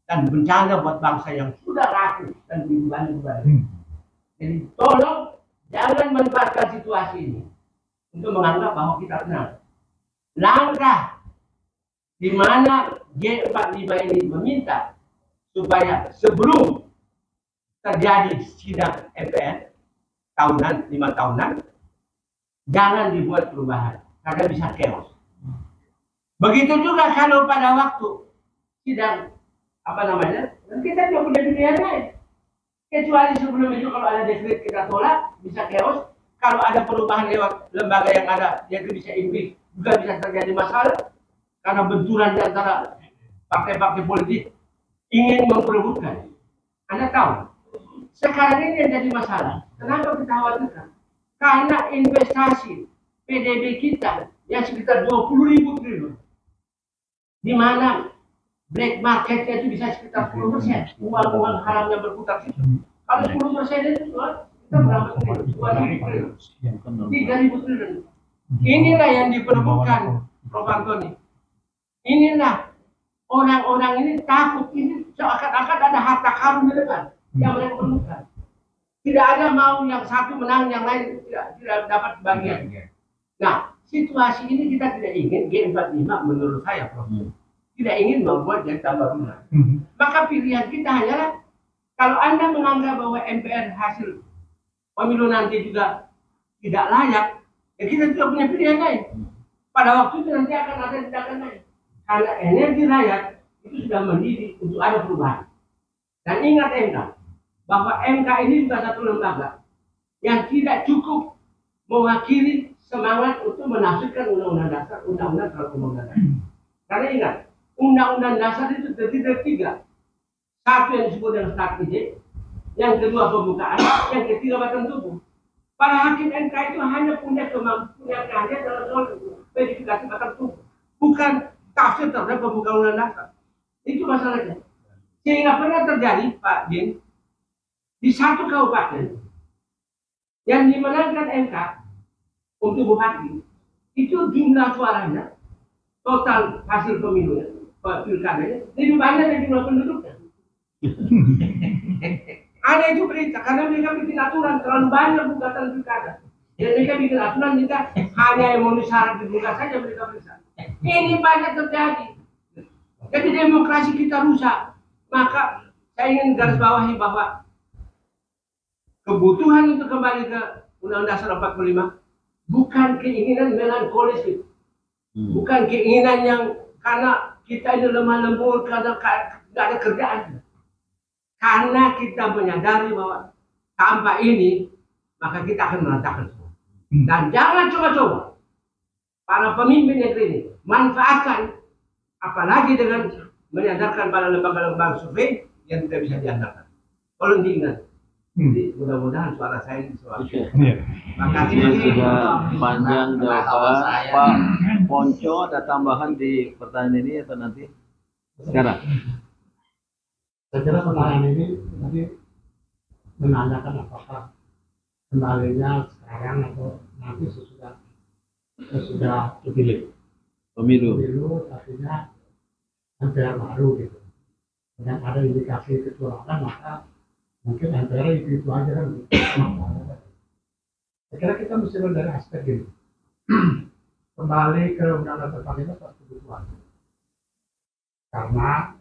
dan bencana buat bangsa yang sudah rapuh dan dibanding-banding. Jadi tolong jangan manfaatkan situasi ini untuk menganggap bahwa kita tenang. Langkah di mana G45 ini meminta supaya sebelum terjadi sidang MPR tahunan, 5 tahunan, jangan dibuat perubahan karena bisa chaos. Begitu juga kalau pada waktu sidang kita juga punya pilihan lain. Kecuali sebelum itu kalau ada dekret kita tolak, bisa chaos. Kalau ada perubahan lewat lembaga yang ada, yaitu bisa impeach, juga bisa terjadi masalah karena benturan di antara partai-partai politik ingin memperebutkan. Anda tahu, sekarang ini yang jadi masalah. Kenapa kita khawatirkan? Karena investasi PDB kita yang sekitar 20.000 triliun, di mana black marketnya itu bisa sekitar 10%, uang-uang haram yang berputar situ. Kalau 10% itu kita berapa triliun? 2.000 triliun, 3.000 triliun. Inilah yang diperebutkan, Prof. Antoni. Inilah orang-orang ini takut, ini seakan-akan ada harta karun di depan yang mereka perlukan. Tidak ada mau yang satu menang, yang lain tidak dapat bagian. Nah, situasi ini kita tidak ingin G45 menurut saya, Prof. tidak ingin membuat yang tambah rumah. Maka pilihan kita hanyalah kalau Anda menganggap bahwa MPR hasil pemilu nanti juga tidak layak, ya kita tidak punya pilihan lain. Pada waktu itu nanti akan ada tindakan lain. Karena energi rakyat itu sudah mendidih untuk ada perubahan. Dan ingat MK, bahwa MK ini juga satu lembaga yang tidak cukup mewakili semangat untuk menafsirkan undang-undang dasar, undang-undang terhadap undang-undang dasar. Karena ingat, undang-undang dasar itu terdiri dari 3. Satu yang disebut dengan start ide, yang kedua pembukaan, yang ketiga batang tubuh. Para hakim MK itu hanya punya kemampuan keahlian dalam soal verifikasi batang tubuh, bukan tafsir terhadap pembukaan undang dasar. Itu masalahnya. Sehingga pernah terjadi, Pak Jin, di satu kabupaten yang dimenangkan MK untuk bupati, itu jumlah suaranya, total hasil pemilunya, pilkadanya, lebih banyak dari jumlah penduduknya. Ada itu berita, karena mereka bikin aturan terlalu banyak gugatan pilkada. Dan mereka bikin aturan jika hanya yang memenuhi syarat dibuka saja mereka periksa. Ini banyak terjadi. Jadi demokrasi kita rusak. Maka saya ingin garis bawahi bahwa kebutuhan untuk kembali ke Undang-Undang Dasar 45 bukan keinginan melankolis, bukan keinginan yang karena kita ini lemah lembut, karena tidak ada kerjaan. Karena kita menyadari bahwa tanpa ini maka kita akan merantakan semua. Dan jangan coba-coba para pemimpin negeri ini manfaatkan, apalagi dengan menyadarkan pada lembaga-lembaga survei yang tidak bisa diandalkan. Tolong diingat. Jadi mudah-mudahan suara saya ini suara. Makasih.
Ini sudah panjang jawaban. Pak Ponco, ada tambahan di pertanyaan ini atau nanti? Sekarang.
Saya kira pertanyaan ini tadi menanyakan apakah kembalinya sekarang atau nanti sesudah
Pemilu.
artinya MPR baru gitu. Dan ada indikasi kecurangan, maka mungkin MPR itu aja kan. Saya kira kita mesti lihat dari aspek ini. Kembali ke Undang-Undang Dasar 45 suatu kebutuhan. Karena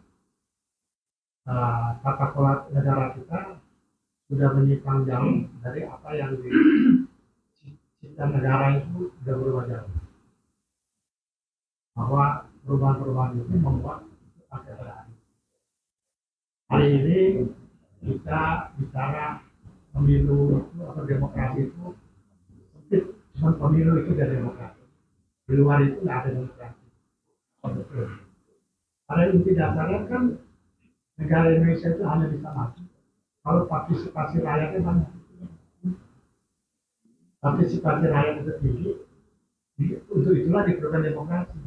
tata kelola negara kita sudah menyimpang jauh dari apa yang di cipta negara itu sudah berubah jauh. Bahwa perubahan-perubahan itu membuat akhirnya hari ini kita bicara pemilu itu atau demokrasi itu sempit, cuma pemilu itu dari demokrasi. Di luar itu nggak ada demokrasi. Pada inti dasarnya kan negara Indonesia itu hanya bisa maju kalau partisipasi rakyatnya banyak. Partisipasi rakyat itu tinggi, untuk itulah diperlukan demokrasi.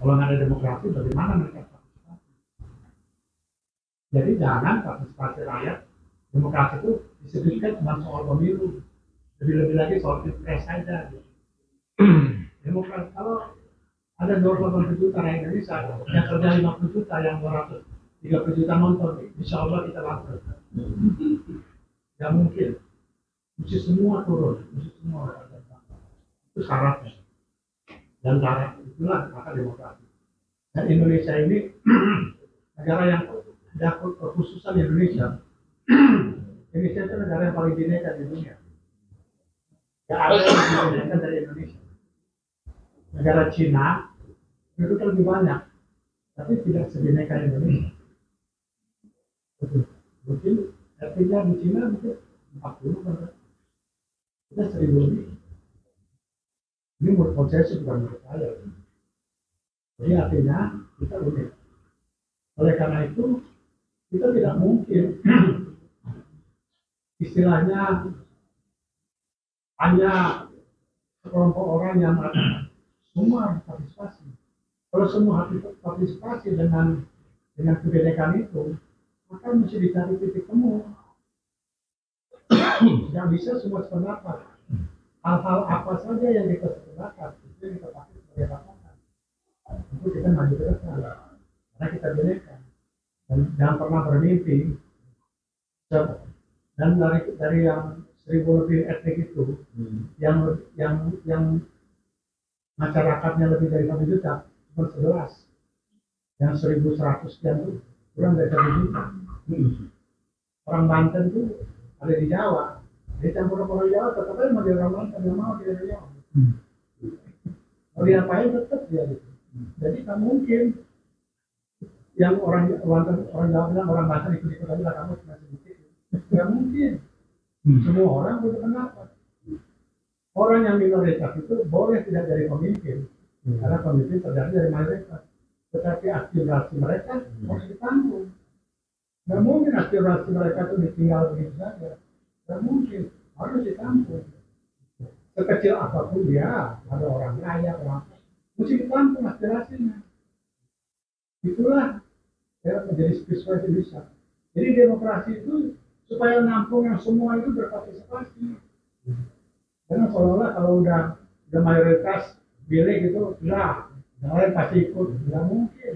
Kalau nggak ada demokrasi, bagaimana mereka partisipasi? Jadi jangan partisipasi rakyat, demokrasi itu disebutkan cuma soal pemilu, lebih-lebih lagi soal pilpres saja. Demokrasi kalau ada 280 juta rakyat Indonesia, yang kerja 50 juta, yang 230 juta nonton, insya Allah kita lakukan. Gak mungkin, mesti semua turun, mesti semua itu syaratnya. Dan syarat itulah maka demokrasi. Dan Indonesia ini negara yang ada kekhususan Indonesia. Indonesia itu negara yang paling bineka di dunia. Gak ada yang lebih bineka dari Indonesia. Negara Cina itu lebih banyak, tapi tidak sebineka Indonesia. Mungkin artinya di Cina mungkin 40 kan, kita 1000 lebih. Ini menurut saya sih bukan menurut saya. Jadi artinya kita unik. Oleh karena itu kita tidak mungkin istilahnya hanya sekelompok orang yang mengatakan semua partisipasi. Kalau semua partisipasi dengan kebinekaan itu, maka mesti dicari titik temu. Tidak bisa semua sependapat. Hal-hal apa saja yang kita sependapat itu yang kita pakai sebagai patokan. Itu kita maju ke depan. Karena kita bineka. Dan jangan pernah bermimpi. Dan dari yang 1000 lebih etnik itu, yang masyarakatnya lebih dari 1 juta, cuma 11. Yang 1.100 sekian tuh kurang dari 1 juta. Orang Banten tuh ada di Jawa. Dia campur orang Jawa, tetap aja mau jadi orang Banten, nggak mau jadi orang Jawa. Mau diapain tetap dia gitu. Jadi tak mungkin yang orang Jawa bilang orang Banten ikut-ikut aja lah kamu cuma sedikit. Nggak mungkin. Semua orang punya pendapat. Orang yang minoritas itu boleh tidak jadi pemimpin, karena pemimpin terdiri dari mayoritas. Tetapi aspirasi mereka harus ditampung. Nggak mungkin aspirasi mereka itu ditinggal begitu saja. Nggak mungkin, harus ditampung. Sekecil apapun dia, ada orang kaya, orang mesti ditampung aspirasinya. Itulah ya, menjadi spesifikasi bisa. Jadi demokrasi itu supaya nampung yang semua itu berpartisipasi. Karena seolah-olah kalau udah mayoritas pilih gitu, sudah, yang lain pasti ikut. Tidak mungkin.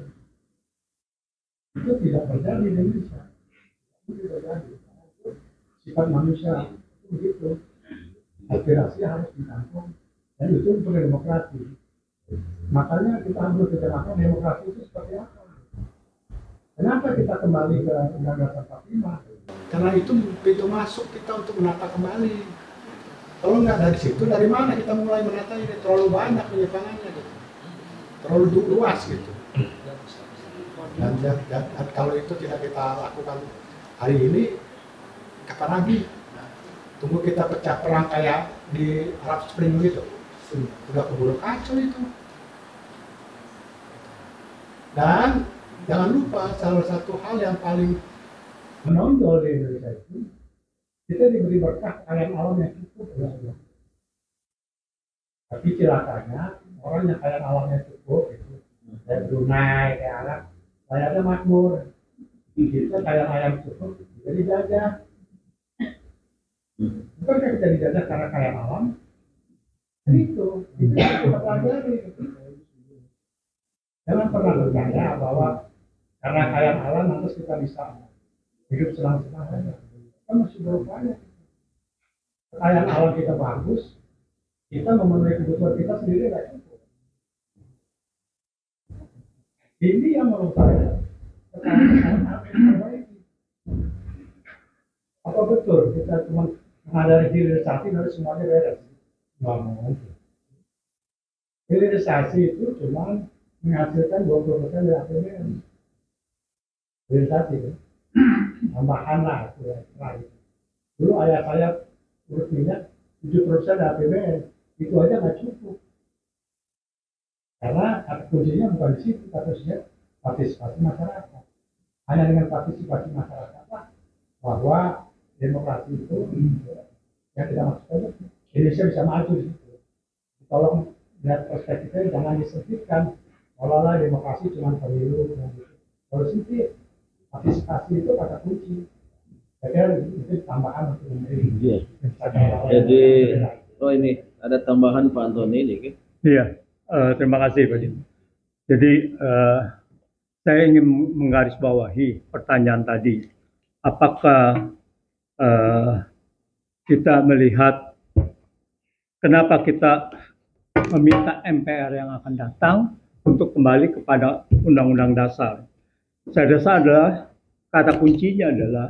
Itu tidak terjadi di Indonesia. Itu tidak terjadi. Sifat manusia itu begitu. Aspirasi harus ditampung. Dan itu untuk demokrasi. Makanya kita harus bicarakan demokrasi itu seperti apa. Kenapa kita kembali ke Undang-Undang 45? Karena itu pintu masuk kita untuk menata kembali. Kalau nggak dari situ, dari mana kita mulai menata ini? Terlalu banyak penyimpangannya gitu. Terlalu luas gitu. Dan kalau itu tidak kita lakukan hari ini, kapan lagi? Tunggu kita pecah perang kayak di Arab Spring gitu. Sudah keburu kacau itu. Dan jangan lupa salah satu hal yang paling menonjol di Indonesia itu, kita diberi berkah kekayaan alam yang cukup ya Allah. Tapi celakanya orang yang kekayaan alamnya cukup itu kayak Brunei, kayak Arab, rakyatnya makmur. Kita kekayaan alam cukup, kita dijajah. Bukankah kita dijajah karena kekayaan alam? Itu yang kita pelajari. Jangan pernah percaya bahwa karena kekayaan alam lantas kita bisa hidup senang-senang saja. Kita masih berupaya. Kekayaan alam kita bagus, kita memenuhi kebutuhan kita sendiri nggak cukup. Ini yang menurut saya kekayaan alam yang terbaik. Apa betul kita cuma menghadiri hilirisasi dari semuanya beres? Nggak mungkin. Hilirisasi itu cuma menghasilkan 20% dari APBN. Hilirisasi kan? Tambahan lah itu ya. Dulu ayah saya urus minyak 7% dari APBN, itu aja nggak cukup. Karena kuncinya bukan di situ, tapi partisipasi masyarakat. Hanya dengan partisipasi masyarakat lah bahwa demokrasi itu yang tidak masuk saja Indonesia bisa maju di situ. Tolong lihat perspektifnya, jangan disempitkan. Olah demokrasi cuma pemilu. Kalau sempit, partisipasi itu kata kunci. Saya itu tambahan untuk memberi.
Jadi, ini ada tambahan Pak Antoni ini.
Iya, terima kasih Pak Din. Jadi saya ingin menggarisbawahi pertanyaan tadi. Apakah kita melihat kenapa kita meminta MPR yang akan datang untuk kembali kepada Undang-Undang Dasar? Saya rasa adalah kata kuncinya adalah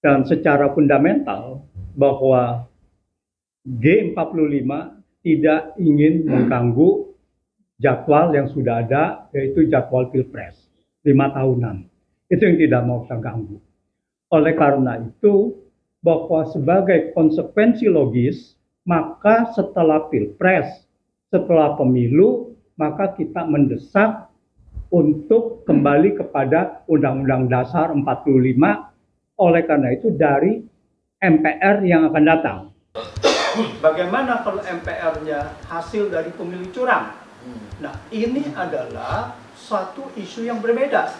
dan secara fundamental bahwa G45 tidak ingin mengganggu jadwal yang sudah ada, yaitu jadwal Pilpres 5 tahunan. Itu yang tidak mau kita ganggu. Oleh karena itu, bahwa sebagai konsekuensi logis, maka setelah Pilpres, setelah pemilu, maka kita mendesak untuk kembali kepada Undang-Undang Dasar 45. Oleh karena itu dari MPR yang akan datang.
Bagaimana kalau MPR-nya hasil dari pemilu curang? Nah, ini adalah suatu isu yang berbeda.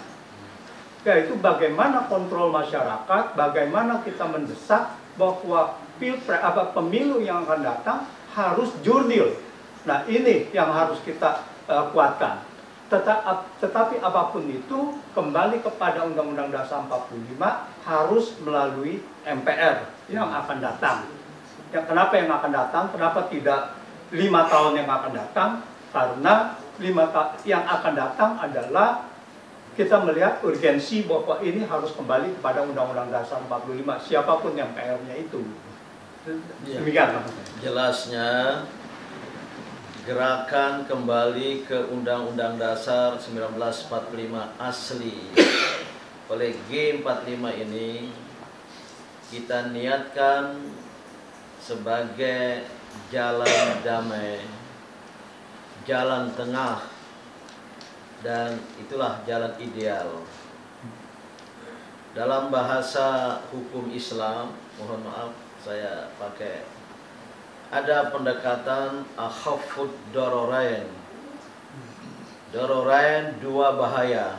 Yaitu bagaimana kontrol masyarakat, bagaimana kita mendesak bahwa pemilu yang akan datang harus jurdil. Nah, ini yang harus kita kuatkan. Tetapi apapun itu kembali kepada Undang-Undang Dasar 45 harus melalui MPR yang akan datang. Ya, kenapa yang akan datang? Kenapa tidak 5 tahun yang akan datang? Karena yang akan datang adalah kita melihat urgensi bahwa ini harus kembali kepada Undang-Undang Dasar 45, siapapun yang PR-nya itu. Demikian.
Jelasnya, gerakan kembali ke Undang-Undang Dasar 1945 asli oleh G45 ini kita niatkan sebagai jalan damai, jalan tengah, dan itulah jalan ideal. Dalam bahasa hukum Islam, mohon maaf saya pakai, ada pendekatan akhafud dororain. Dororain, dua bahaya.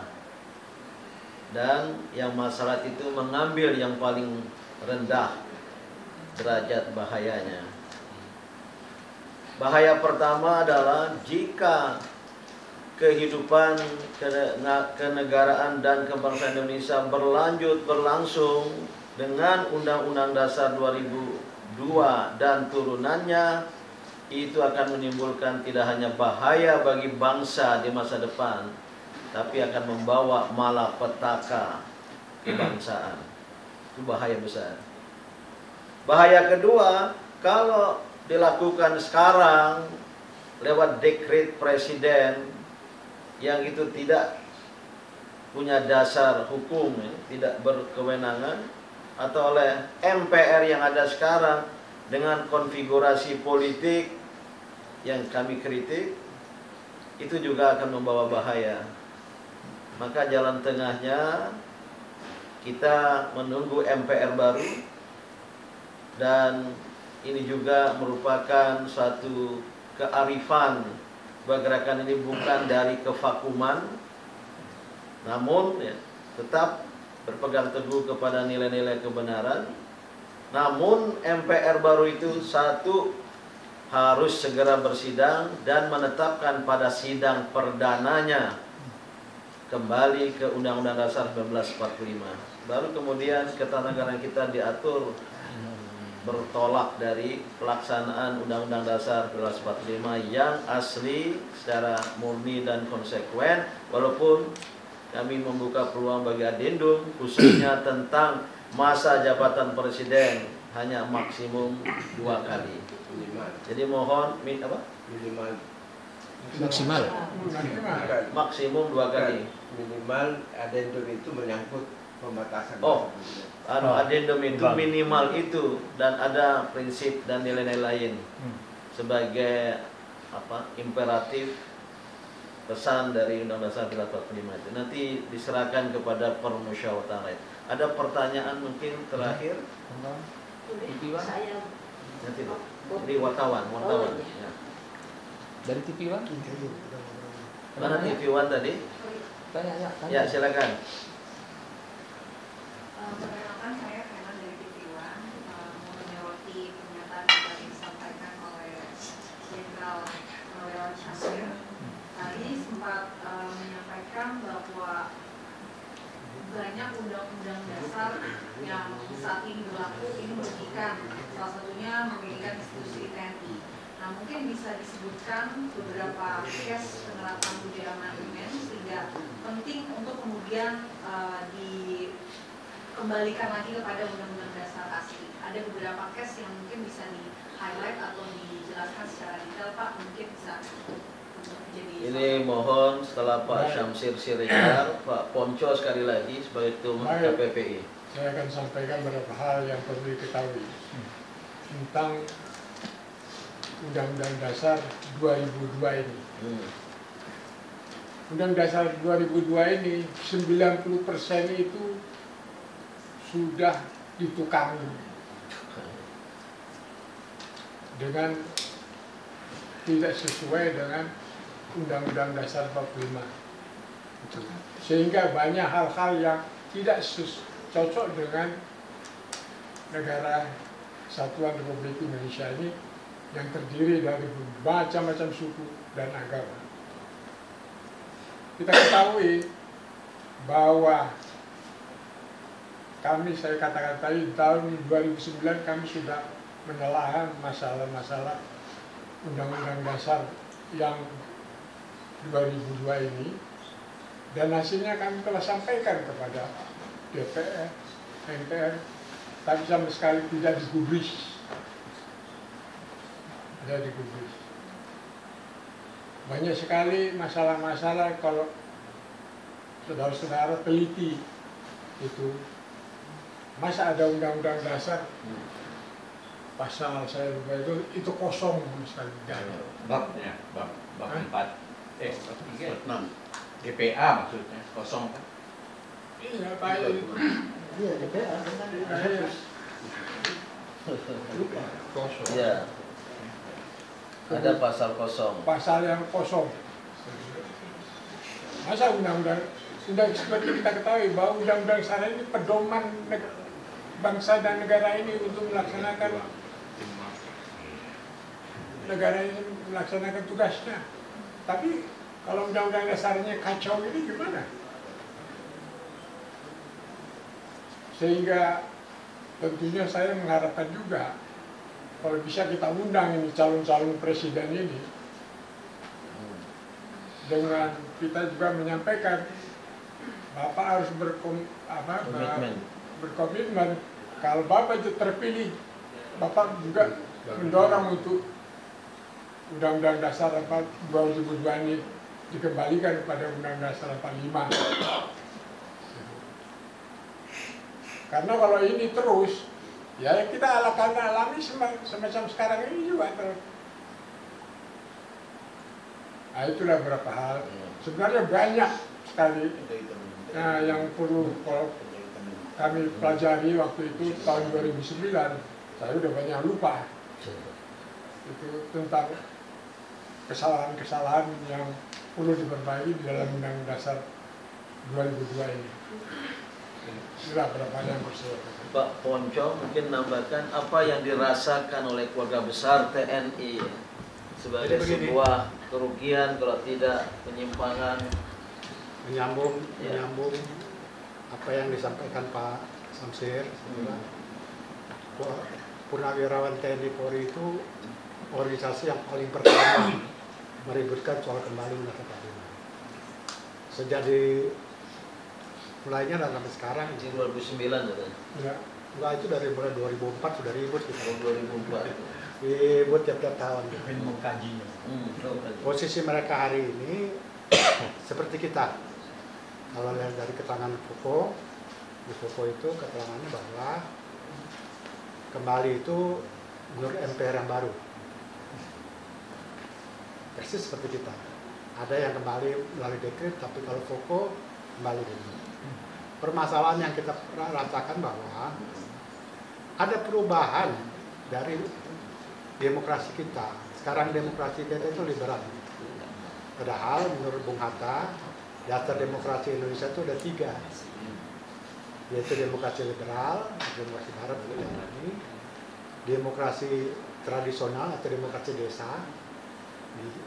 Dan yang masalah itu mengambil yang paling rendah derajat bahayanya. Bahaya pertama adalah jika kehidupan kenegaraan dan kebangsaan Indonesia berlangsung dengan Undang-Undang Dasar 2002 dan turunannya, itu akan menimbulkan tidak hanya bahaya bagi bangsa di masa depan, tapi akan membawa malapetaka kebangsaan. Itu bahaya besar. Bahaya kedua, kalau dilakukan sekarang lewat dekret presiden yang itu tidak punya dasar hukum, tidak berkewenangan, atau oleh MPR yang ada sekarang dengan konfigurasi politik yang kami kritik, itu juga akan membawa bahaya. Maka jalan tengahnya kita menunggu MPR baru, dan ini juga merupakan suatu kearifan bahwa gerakan ini bukan dari kevakuman, namun ya, tetap berpegang teguh kepada nilai-nilai kebenaran. Namun MPR baru itu satu, harus segera bersidang dan menetapkan pada sidang perdananya kembali ke Undang-Undang Dasar 1945. Baru kemudian ketatanegaraan kita diatur bertolak dari pelaksanaan Undang-Undang Dasar 1945 yang asli secara murni dan konsekuen, walaupun kami membuka peluang bagi adendum khususnya tentang masa jabatan presiden hanya maksimum 2 kali. Jadi mohon maksimum 2 kali.
Minimal adendum itu menyangkut pembatasan.
Adendum itu minimal itu, dan ada prinsip dan nilai-nilai lain sebagai imperatif pesan dari Undang-Undang Dasar 1945 itu. Nanti diserahkan kepada permusyawaratan rakyat. Ada pertanyaan mungkin terakhir? Nanti di wartawan. Ya.
Dari TV One?
Mana TV One tadi? Ya, silakan.
Perkenalkan, saya Kenan dari TV One, menyoroti pernyataan yang disampaikan oleh Jenderal Noel Syasir. Tadi sempat menyampaikan bahwa banyak undang-undang dasar yang saat ini berlaku ini merugikan, salah satunya merugikan institusi TNI. Nah, mungkin bisa disebutkan beberapa case penerapan budaya amandemen sehingga penting untuk kemudian dikembalikan lagi kepada undang-undang dasar asli. Ada beberapa case yang mungkin bisa di-highlight atau dijelaskan secara detail, Pak, mungkin bisa.
Ini mohon setelah Pak Syamsir Siregar, Pak Ponco sekali lagi sebagai Ketua KPPI.
Saya akan sampaikan beberapa hal yang perlu diketahui tentang Undang-Undang Dasar 2002 ini. Undang Dasar 2002 ini 90% itu sudah ditukangi dengan tidak sesuai dengan Undang-Undang Dasar 45. Sehingga banyak hal-hal yang tidak cocok dengan negara Kesatuan Republik Indonesia ini yang terdiri dari macam-macam suku dan agama. Kita ketahui bahwa saya katakan tadi tahun 2009 kami sudah menelaah masalah-masalah Undang-Undang Dasar yang 2002 ini, Dan hasilnya kami telah sampaikan kepada DPR, MPR, tapi sama sekali tidak digubris. Tidak digubris. Banyak sekali masalah-masalah kalau saudara-saudara teliti itu. Masa ada undang-undang dasar pasal saya lupa itu kosong sekali.
Babnya, bab 4, bab 3, GPA maksudnya kosong kan?
Iya, Pak.
Iya, DPR. Kosong. Iya. Ada pasal kosong.
Pasal yang kosong. Masa undang-undang seperti kita ketahui bahwa undang-undang dasar ini pedoman bangsa dan negara ini untuk melaksanakan negara ini melaksanakan tugasnya. Tapi kalau undang-undang dasarnya kacau ini gimana? Sehingga tentunya saya mengharapkan juga kalau bisa kita undang ini calon-calon presiden ini dengan kita juga menyampaikan Bapak harus berkomitmen kalau Bapak itu terpilih, Bapak juga mendorong untuk Undang-Undang Dasar 2002 ini dikembalikan kepada Undang-Undang Dasar 45. Karena kalau ini terus, ya kita alami semacam sekarang ini juga terus. Nah, itulah beberapa hal. Sebenarnya banyak sekali yang perlu kami pelajari waktu itu tahun 2009. Saya udah banyak lupa. Itu tentang kesalahan-kesalahan yang perlu diperbaiki di dalam Undang-Undang Dasar 2002 ini. Itulah beberapa yang bersih.
Pak Ponco mungkin menambahkan apa yang dirasakan oleh keluarga besar TNI sebagai sebuah kerugian kalau tidak penyimpangan.
Menyambung apa yang disampaikan Pak Samsir, Purnawirawan TNI Polri itu organisasi yang paling pertama meributkan soal kembali Undang-Undang 45. Sejak mulainya dan sampai sekarang.
2009 ya?
Enggak, itu dari mulai 2004 sudah ribut kita.
2004.
Ribut tiap-tiap tahun.
Mengkajinya.
Posisi mereka hari ini seperti kita. Kalau lihat dari keterangan Foucault, di Foucault itu keterangannya bahwa kembali itu menurut MPR yang baru. Persis seperti kita. Ada yang kembali melalui dekret, tapi kalau Foucault kembali dulu. Permasalahan yang kita rasakan bahwa ada perubahan dari demokrasi kita. Sekarang demokrasi kita itu liberal. Padahal menurut Bung Hatta, dasar demokrasi Indonesia itu ada 3, yaitu demokrasi liberal, demokrasi barat ini, demokrasi tradisional atau demokrasi desa.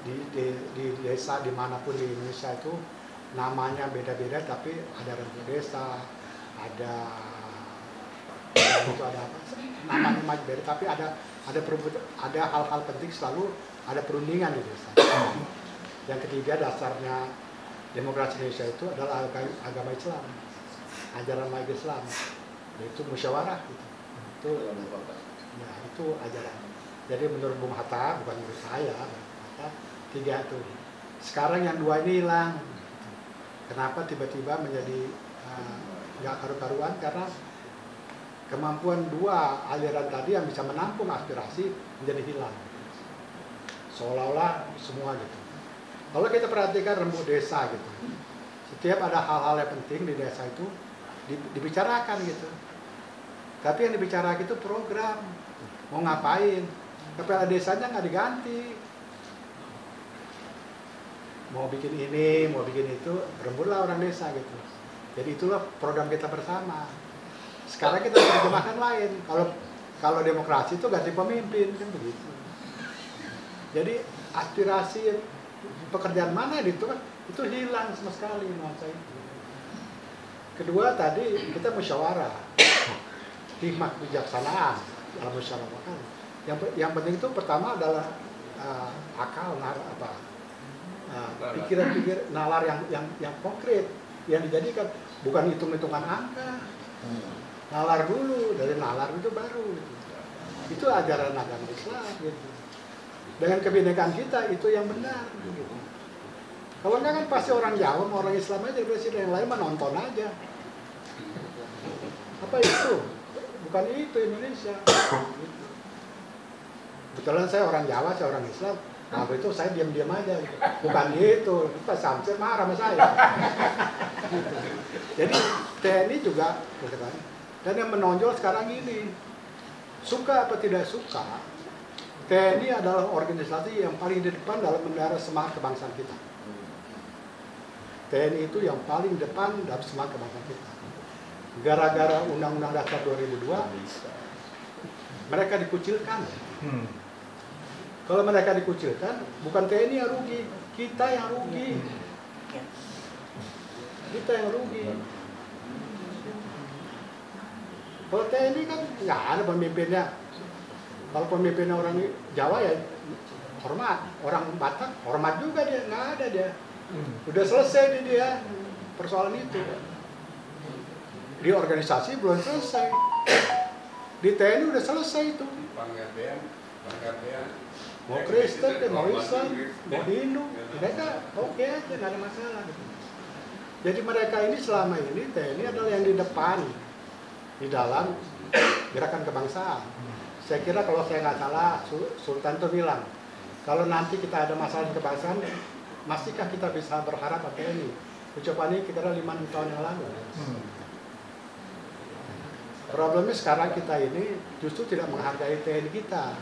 Di desa dimanapun di Indonesia itu namanya beda-beda, tapi ada rempah desa, ada apa, namanya beda, tapi ada hal-hal penting, selalu ada perundingan di desa. Yang ketiga, dasarnya demokrasi Indonesia itu adalah agama Islam, ajaran agama Islam, yaitu musyawarah. Itu ajaran. Jadi menurut Bung Hatta, bukan menurut saya, Hatta, 3 itu. Sekarang yang 2 ini hilang. Kenapa tiba-tiba menjadi nggak karu-karuan? Karena kemampuan 2 aliran tadi yang bisa menampung aspirasi menjadi hilang. Seolah-olah semua gitu. Kalau kita perhatikan rembuk desa gitu, setiap ada hal-hal yang penting di desa itu dibicarakan gitu. Tapi yang dibicarakan itu program, mau ngapain? Kepala desanya nggak diganti. Mau bikin ini, mau bikin itu, rebutlah orang desa gitu. Jadi itulah program kita bersama. Sekarang kita terjemahkan lain. Kalau demokrasi itu ganti pemimpin kan begitu. Jadi aspirasi pekerjaan mana itu kan itu hilang sama sekali masa itu. Kedua tadi kita musyawarah, hikmat bijaksanaan dalam musyawarah kan. Yang penting itu pertama adalah akal, pikiran-pikiran nalar yang konkret yang dijadikan, bukan hitung-hitungan angka. Nalar dulu, dari nalar itu baru gitu. Itu ajaran agama Islam gitu. Dengan kebinekaan kita itu yang benar gitu. Kalau enggak kan pasti orang Jawa sama orang Islam aja presiden, yang lain mah nonton aja. Apa itu? Bukan itu Indonesia. Gitu. Kebetulan saya orang Jawa, saya orang Islam. Nah, itu saya diam-diam aja. Gitu. Bukan itu. Pak Samsir marah sama saya. Gitu. Jadi TNI juga, gitu kan. Dan yang menonjol sekarang ini, suka apa tidak suka, TNI adalah organisasi yang paling di depan dalam mendarah semangat kebangsaan kita. TNI itu yang paling depan dalam semangat kebangsaan kita. Gara-gara Undang-Undang Dasar 2002, mereka dikucilkan. Kalau mereka dikucilkan, bukan TNI yang rugi, kita yang rugi. Kita yang rugi. Kalau TNI kan nggak ada pemimpinnya. Kalau pemimpinnya orang Jawa ya hormat, orang Batak hormat juga dia, nggak ada dia. Udah selesai dia persoalan itu. Di organisasi belum selesai. Di TNI udah selesai itu. Mau Kristen, mau Islam, mau Hindu, mereka oke aja, nggak ada masalah. Gitu. Jadi mereka ini selama ini TNI adalah yang di depan di dalam gerakan kebangsaan. Saya kira kalau saya nggak salah, Sultan itu bilang, kalau nanti kita ada masalah di kebangsaan, masihkah kita bisa berharap pada TNI? Ucapan ini kira-kira 5-6 tahun yang lalu. Problemnya sekarang kita ini justru tidak menghargai TNI kita.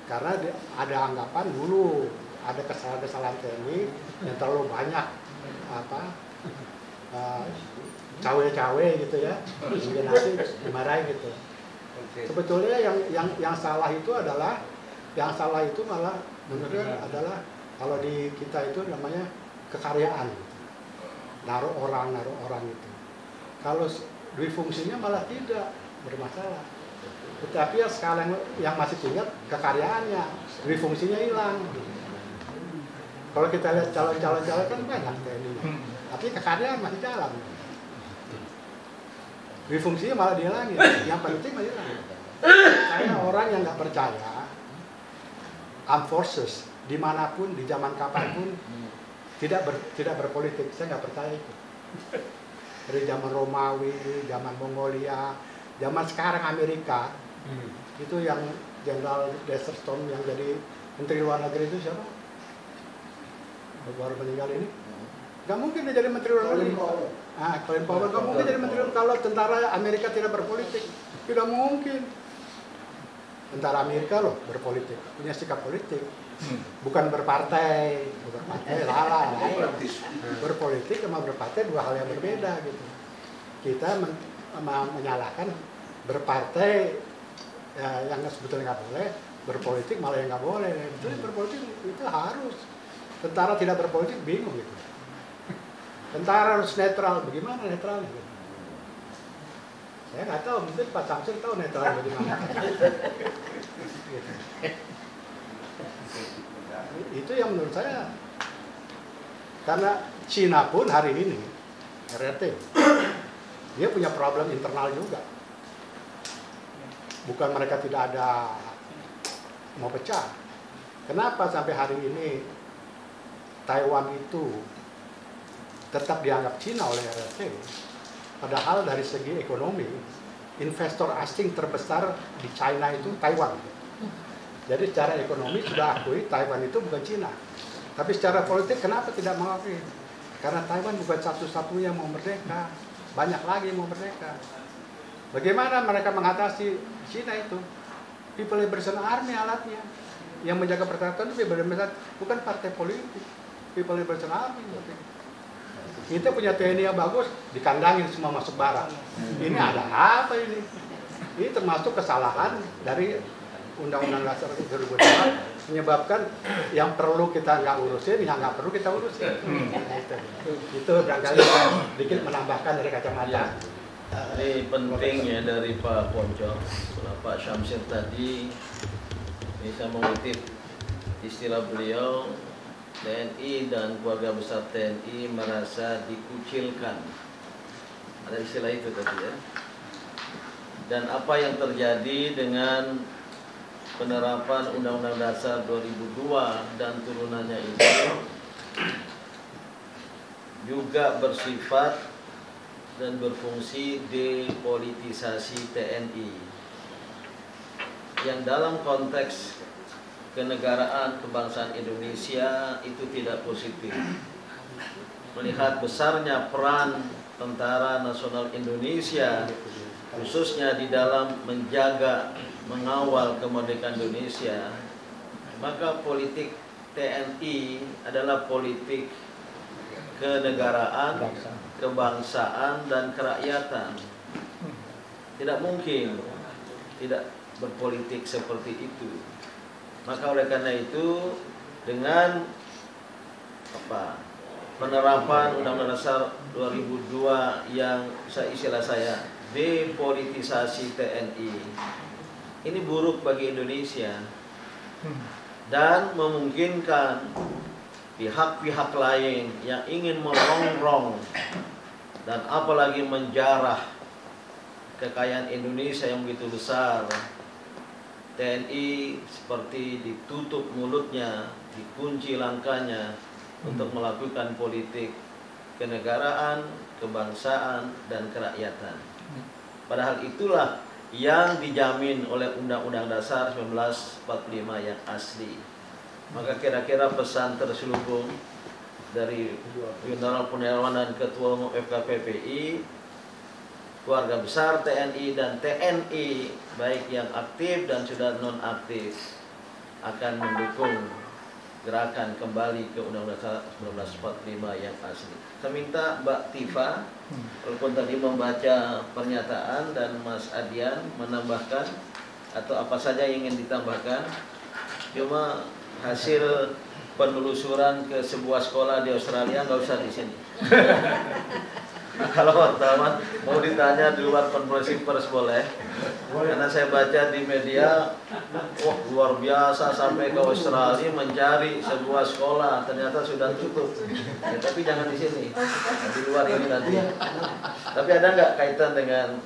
Karena ada anggapan dulu, ada kesalahan-kesalahan TNI yang terlalu banyak cawe-cawe gitu ya, nasi dimarahin gitu. Sebetulnya yang salah itu adalah, yang salah itu malah menurutnya adalah kalau di kita itu namanya kekaryaan, naruh orang itu. Kalau duit fungsinya malah tidak bermasalah. Tetapi ya sekarang yang masih ingat kekaryaannya, duit fungsinya hilang. Kalau kita lihat calon-calon kan banyak TNI, tapi kekaryaan masih jalan. Duit fungsinya malah dihilangin, yang penting masih hilang. Saya orang yang nggak percaya armed forces dimanapun, di zaman kapanpun tidak berpolitik. Saya nggak percaya itu. Dari zaman Romawi, zaman Mongolia, zaman sekarang Amerika, itu yang Jenderal Desertson yang jadi Menteri Luar Negeri itu siapa? Baru meninggal ini. Nggak mungkin dia jadi Menteri Luar Negeri. Colin Powell nggak mungkin jadi Menteri kalau tentara Amerika tidak berpolitik. Tidak mungkin. Tentara Amerika loh berpolitik, punya sikap politik. Bukan berpartai salah. Berpolitik sama berpartai dua hal yang berbeda gitu. Kita menyalahkan berpartai yang sebetulnya nggak boleh, berpolitik malah yang nggak boleh. Jadi berpolitik itu harus. Tentara tidak berpolitik bingung gitu. Tentara harus netral, bagaimana netralnya? Gitu. Saya nggak tahu, mungkin Pak Samsir tahu netral bagaimana. Gitu. Itu yang menurut saya, karena Cina pun hari ini RRT dia punya problem internal juga, bukan mereka tidak ada mau pecah. Kenapa sampai hari ini Taiwan itu tetap dianggap Cina oleh RRT, padahal dari segi ekonomi investor asing terbesar di China itu Taiwan. Jadi secara ekonomi sudah akui Taiwan itu bukan Cina. Tapi secara politik kenapa tidak mengakui? Karena Taiwan bukan satu-satunya yang mau merdeka. Banyak lagi yang mau merdeka. Bagaimana mereka mengatasi Cina itu? People Liberation Army alatnya. Yang menjaga persatuan itu bukan partai politik. People Liberation Army. Kita punya TNI yang bagus, dikandangin semua masuk barat. Ini ada apa ini? Ini termasuk kesalahan dari Undang-Undang Dasar 2002 menyebabkan yang perlu kita nggak urusin, yang nggak perlu kita urusin. Itu barangkali sedikit menambahkan dari kacamata.
Ini penting ya dari Pak Ponco, Pak Syamsir tadi. Ini saya mengutip istilah beliau, TNI dan keluarga besar TNI merasa dikucilkan. Ada istilah itu tadi ya. Dan apa yang terjadi dengan penerapan Undang-Undang Dasar 2002 dan turunannya itu juga bersifat dan berfungsi depolitisasi TNI yang dalam konteks kenegaraan kebangsaan Indonesia itu tidak positif. Melihat besarnya peran Tentara Nasional Indonesia khususnya di dalam menjaga, mengawal kemerdekaan Indonesia, maka politik TNI adalah politik kenegaraan, kebangsaan, dan kerakyatan. Tidak mungkin tidak berpolitik seperti itu. Maka oleh karena itu, dengan penerapan Undang-Undang Dasar 2002 yang istilah saya depolitisasi TNI, ini buruk bagi Indonesia dan memungkinkan pihak-pihak lain yang ingin merongrong dan apalagi menjarah kekayaan Indonesia yang begitu besar. TNI seperti ditutup mulutnya, dikunci langkahnya untuk melakukan politik kenegaraan, kebangsaan, dan kerakyatan. Padahal itulah yang dijamin oleh Undang-Undang Dasar 1945 yang asli. Maka kira-kira pesan terselubung dari Jenderal Purnawirawan dan Ketua Umum FKPPI, keluarga besar TNI dan TNI baik yang aktif dan sudah non-aktif akan mendukung gerakan kembali ke Undang-Undang 1945 yang asli. Saya minta Mbak Tifa, walaupun tadi membaca pernyataan dan Mas Adian menambahkan atau apa saja yang ingin ditambahkan, cuma hasil penelusuran ke sebuah sekolah di Australia nggak usah di sini. Kalau wartawan mau ditanya di luar konferensi pers boleh, karena saya baca di media, wah luar biasa sampai ke Australia mencari sebuah sekolah, ternyata sudah tutup. Ya, tapi jangan di sini, di luar ini nanti. Tapi ada nggak kaitan dengan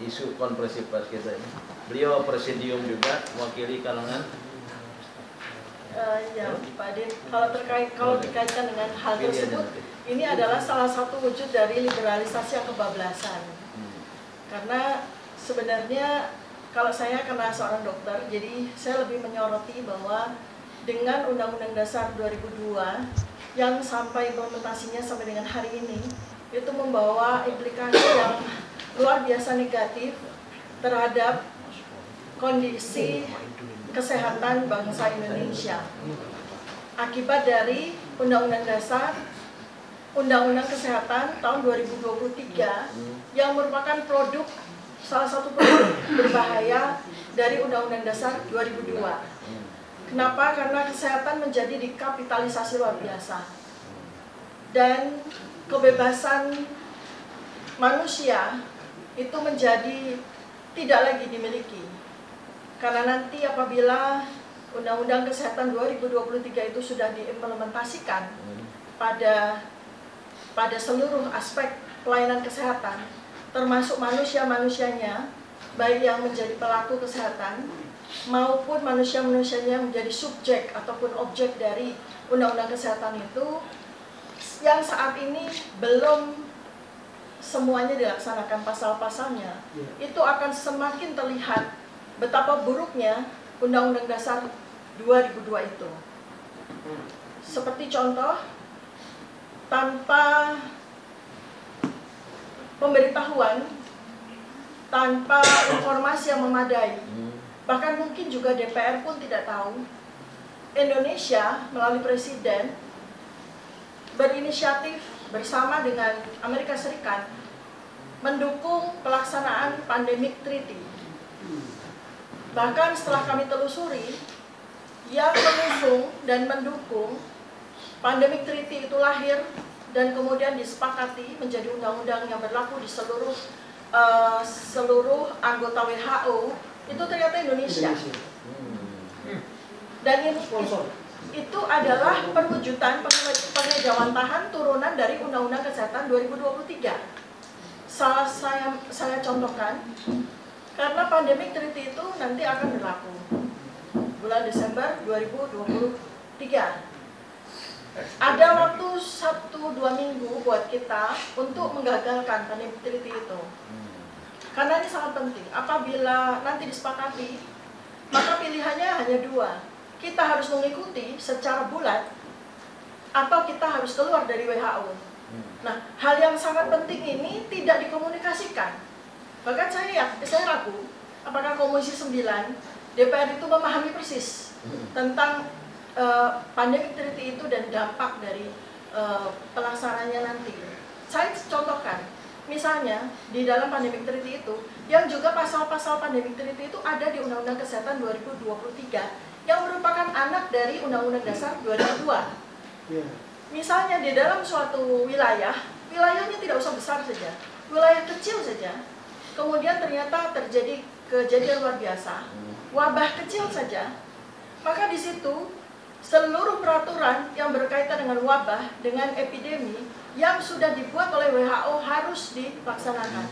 isu konferensi pers kita ini? Beliau presidium juga, mewakili kalangan.
Ya, Pak Din, kalau dikaitkan dengan hal tersebut, ini adalah salah satu wujud dari liberalisasi yang kebablasan. Karena sebenarnya kalau saya karena seorang dokter, jadi saya lebih menyoroti bahwa dengan Undang-Undang Dasar 2002 yang sampai implementasinya sampai dengan hari ini, itu membawa implikasi yang luar biasa negatif terhadap kondisi kesehatan bangsa Indonesia akibat dari Undang-Undang Dasar, Undang-Undang Kesehatan tahun 2023 yang merupakan salah satu produk berbahaya dari Undang-Undang Dasar 2002. Kenapa? Karena kesehatan menjadi dikapitalisasi luar biasa dan kebebasan manusia itu menjadi tidak lagi dimiliki. Karena nanti apabila Undang-Undang Kesehatan 2023 itu sudah diimplementasikan pada seluruh aspek pelayanan kesehatan, termasuk manusia-manusianya, baik yang menjadi pelaku kesehatan maupun manusia-manusianya menjadi subjek ataupun objek dari Undang-Undang Kesehatan itu, yang saat ini belum semuanya dilaksanakan pasal-pasalnya, itu akan semakin terlihat betapa buruknya Undang-Undang Dasar 2002 itu. Seperti contoh, tanpa pemberitahuan, tanpa informasi yang memadai, bahkan mungkin juga DPR pun tidak tahu, Indonesia melalui Presiden berinisiatif bersama dengan Amerika Serikat mendukung pelaksanaan Pandemic Treaty. Bahkan setelah kami telusuri, yang mengusung dan mendukung Pandemic Treaty itu lahir dan kemudian disepakati menjadi undang-undang yang berlaku di seluruh anggota WHO, itu ternyata Indonesia. Dan ini itu adalah perwujudan pengejawantahan turunan dari Undang-Undang Kesehatan 2023. Saya contohkan, karena pandemic treaty itu nanti akan berlaku bulan Desember 2023. Ada waktu 1-2 minggu buat kita untuk menggagalkan pandemic treaty itu. Karena ini sangat penting. Apabila nanti disepakati, maka pilihannya hanya 2. Kita harus mengikuti secara bulat atau kita harus keluar dari WHO. Nah, hal yang sangat penting ini tidak dikomunikasikan. Bahkan saya ragu apakah Komisi 9 DPR itu memahami persis tentang pandemic treaty itu dan dampak dari pelaksananya nanti. Saya contohkan, misalnya di dalam pandemic treaty itu, yang juga pasal-pasal pandemic treaty itu ada di Undang-Undang Kesehatan 2023 yang merupakan anak dari Undang-Undang Dasar 2002. Misalnya di dalam suatu wilayahnya tidak usah besar saja, wilayah kecil saja, kemudian ternyata terjadi kejadian luar biasa, wabah kecil saja, maka di situ seluruh peraturan yang berkaitan dengan wabah, dengan epidemi yang sudah dibuat oleh WHO harus dilaksanakan.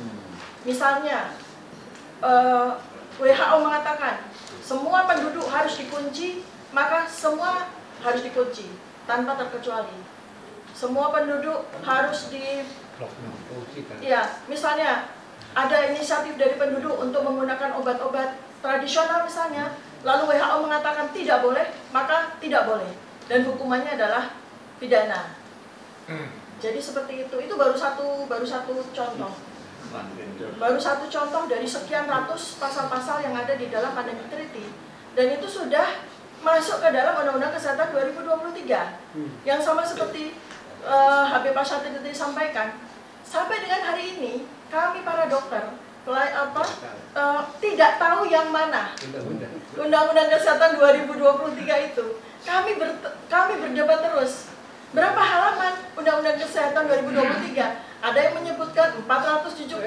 Misalnya, WHO mengatakan semua penduduk harus dikunci, maka semua harus dikunci tanpa terkecuali. Semua penduduk harus misalnya ada inisiatif dari penduduk untuk menggunakan obat-obat tradisional misalnya, lalu WHO mengatakan tidak boleh, maka tidak boleh, dan hukumannya adalah pidana. Jadi seperti itu baru satu contoh. Baru satu contoh dari sekian ratus pasal-pasal yang ada di dalam pandemic treaty, dan itu sudah masuk ke dalam Undang-Undang Kesehatan 2023 yang sama seperti Habib Asyatid tadi sampaikan. Sampai dengan hari ini kami para dokter tidak tahu yang mana Undang-Undang Kesehatan 2023 itu. Kami berdebat terus. Berapa halaman Undang-Undang Kesehatan 2023? Ada yang menyebutkan 479,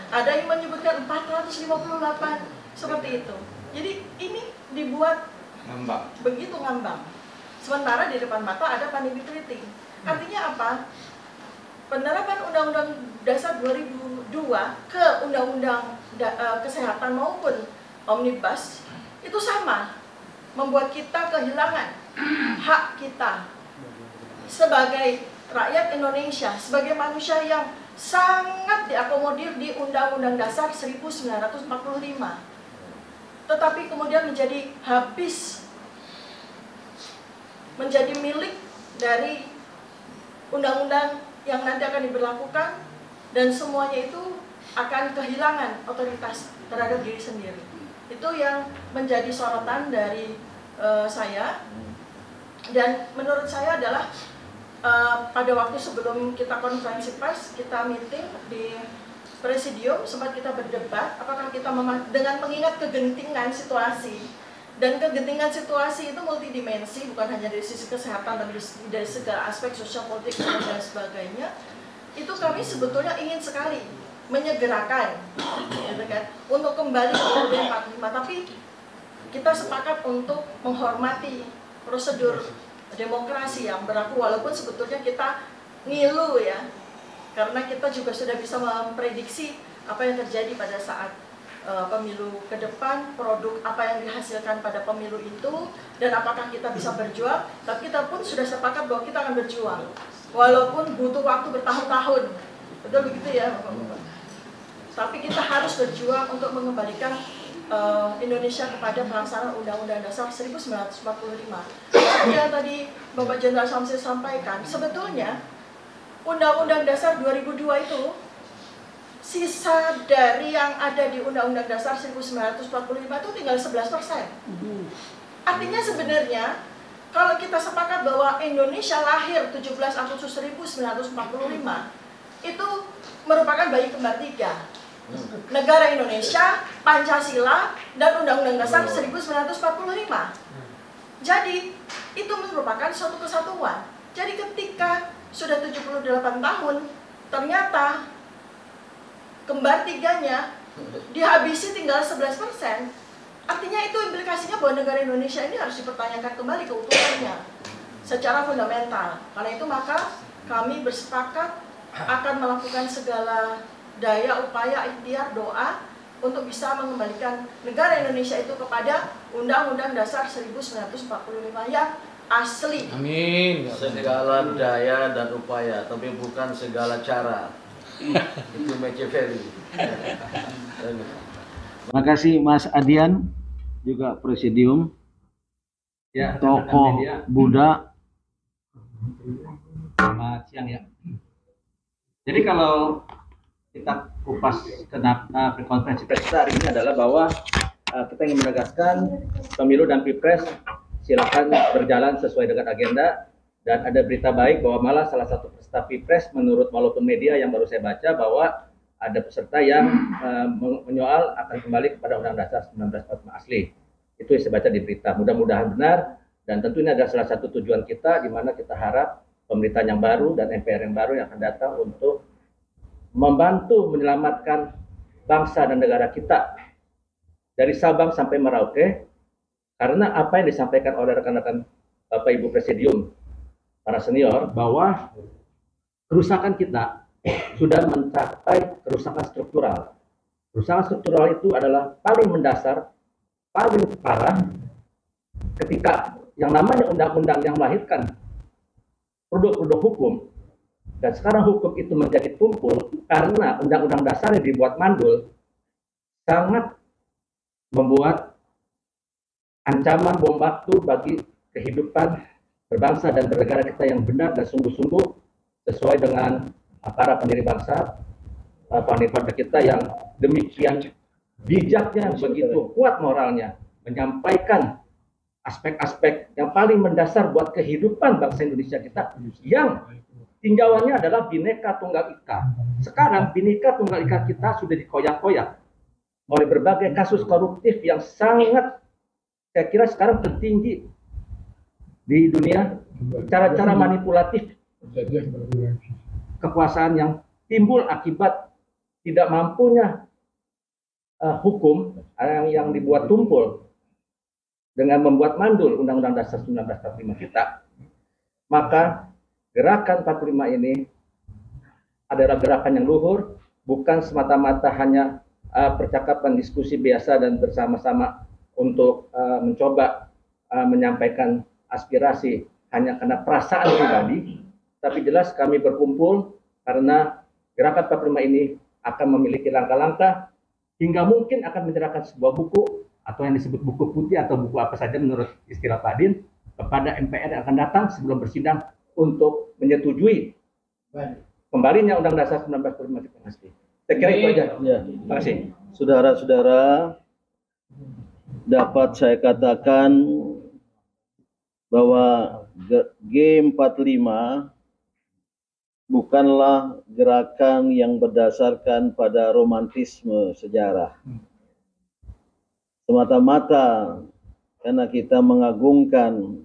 ada yang menyebutkan 458, seperti itu. Jadi ini dibuat begitu ngambang. Sementara di depan mata ada pandemic treaty. Artinya apa? Penerapan Undang-Undang Dasar 2002 ke Undang-Undang Kesehatan maupun Omnibus itu sama, membuat kita kehilangan hak kita sebagai rakyat Indonesia, sebagai manusia yang sangat diakomodir di Undang-Undang Dasar 1945, tetapi kemudian menjadi milik dari undang-undang yang nanti akan diberlakukan, dan semuanya itu akan kehilangan otoritas terhadap diri sendiri. Itu yang menjadi sorotan dari saya, dan menurut saya adalah pada waktu sebelum kita konferensi pers, kita meeting di presidium, sempat kita berdebat apakah kita dengan mengingat kegentingan situasi, dan kegentingan situasi itu multidimensi, bukan hanya dari sisi kesehatan, tapi dari segala aspek sosial, politik, dan sebagainya. Itu kami sebetulnya ingin sekali menyegerakan, gitu kan, untuk kembali ke UUD 45, tapi kita sepakat untuk menghormati prosedur demokrasi yang berlaku, walaupun sebetulnya kita ngilu ya, karena kita juga sudah bisa memprediksi apa yang terjadi pada saat pemilu ke depan, produk apa yang dihasilkan pada pemilu itu, dan apakah kita bisa berjuang. Tapi kita pun sudah sepakat bahwa kita akan berjuang, walaupun butuh waktu bertahun-tahun. Betul begitu ya Bapak-Bapak? Tapi kita harus berjuang untuk mengembalikan Indonesia kepada pelaksanaan Undang-Undang Dasar 1945. Seperti yang tadi Bapak Jenderal Samsil sampaikan, sebetulnya Undang-Undang Dasar 2002 itu sisa dari yang ada di Undang-Undang Dasar 1945 itu tinggal 11%. Artinya sebenarnya kalau kita sepakat bahwa Indonesia lahir 17 Agustus 1945 itu merupakan bayi kembar 3. Negara Indonesia, Pancasila, dan Undang-Undang Dasar 1945. Jadi, itu merupakan suatu kesatuan. Jadi ketika sudah 78 tahun, ternyata kembar 3-nya dihabisi tinggal 11%, Artinya itu implikasinya bahwa negara Indonesia ini harus dipertanyakan kembali keutuhannya secara fundamental. Karena itu maka kami bersepakat akan melakukan segala daya, upaya, ikhtiar, doa untuk bisa mengembalikan negara Indonesia itu kepada Undang-Undang Dasar 1945 yang asli.
Amin.
Segala daya dan upaya, tapi bukan segala cara. Itu Machiavelli.
Terima kasih Mas Adian, juga Presidium,
Ya,
tokoh
media.
Buddha.
Selamat siang ya. Jadi kalau kita kupas kenapa konferensi pers hari ini adalah bahwa kita ingin menegaskan pemilu dan pilpres silakan berjalan sesuai dengan agenda, dan ada berita baik bahwa malah salah satu peserta pilpres menurut walaupun media yang baru saya baca bahwa ada peserta yang menyoal akan kembali kepada Undang-Undang Dasar 1945 asli. Itu yang saya baca di berita. Mudah-mudahan benar, dan tentu ini adalah salah satu tujuan kita di mana kita harap pemerintahan yang baru dan MPR yang baru yang akan datang untuk membantu menyelamatkan bangsa dan negara kita dari Sabang sampai Merauke, karena apa yang disampaikan oleh rekan-rekan Bapak Ibu Presidium, para senior, bahwa kerusakan kita sudah mencapai kerusakan struktural. Kerusakan struktural itu adalah paling mendasar, paling parah ketika yang namanya undang-undang yang melahirkan produk-produk hukum, dan sekarang hukum itu menjadi tumpul karena undang-undang dasar yang dibuat mandul, sangat membuat ancaman bom waktu bagi kehidupan berbangsa dan bernegara kita yang benar dan sungguh-sungguh sesuai dengan para pendiri bangsa, pendiri kita yang demikian bijaknya, begitu kuat moralnya, menyampaikan aspek-aspek yang paling mendasar buat kehidupan bangsa Indonesia kita, yang tinjauannya adalah Bhinneka Tunggal Ika. Sekarang Bhinneka Tunggal Ika kita sudah dikoyak-koyak oleh berbagai kasus koruptif yang sangat, saya kira sekarang tertinggi di dunia, cara-cara manipulatif kekuasaan yang timbul akibat tidak mampunya hukum yang dibuat tumpul dengan membuat mandul Undang-Undang Dasar 1945 kita. Maka gerakan 45 ini adalah gerakan yang luhur, bukan semata-mata hanya percakapan diskusi biasa dan bersama-sama untuk mencoba menyampaikan aspirasi hanya karena perasaan pribadi, tapi jelas kami berkumpul karena gerakan 45 ini akan memiliki langkah-langkah hingga mungkin akan menyerahkan sebuah buku atau yang disebut buku putih atau buku apa saja menurut istilah Pak Din kepada MPR yang akan datang sebelum bersidang untuk menyetujui kembalinya Undang Dasar 1945 kita asli. Saya kira itu aja.
Ya.
Terima kasih.
Saudara-saudara, dapat saya katakan bahwa G45 bukanlah gerakan yang berdasarkan pada romantisme sejarah. Semata-mata karena kita mengagungkan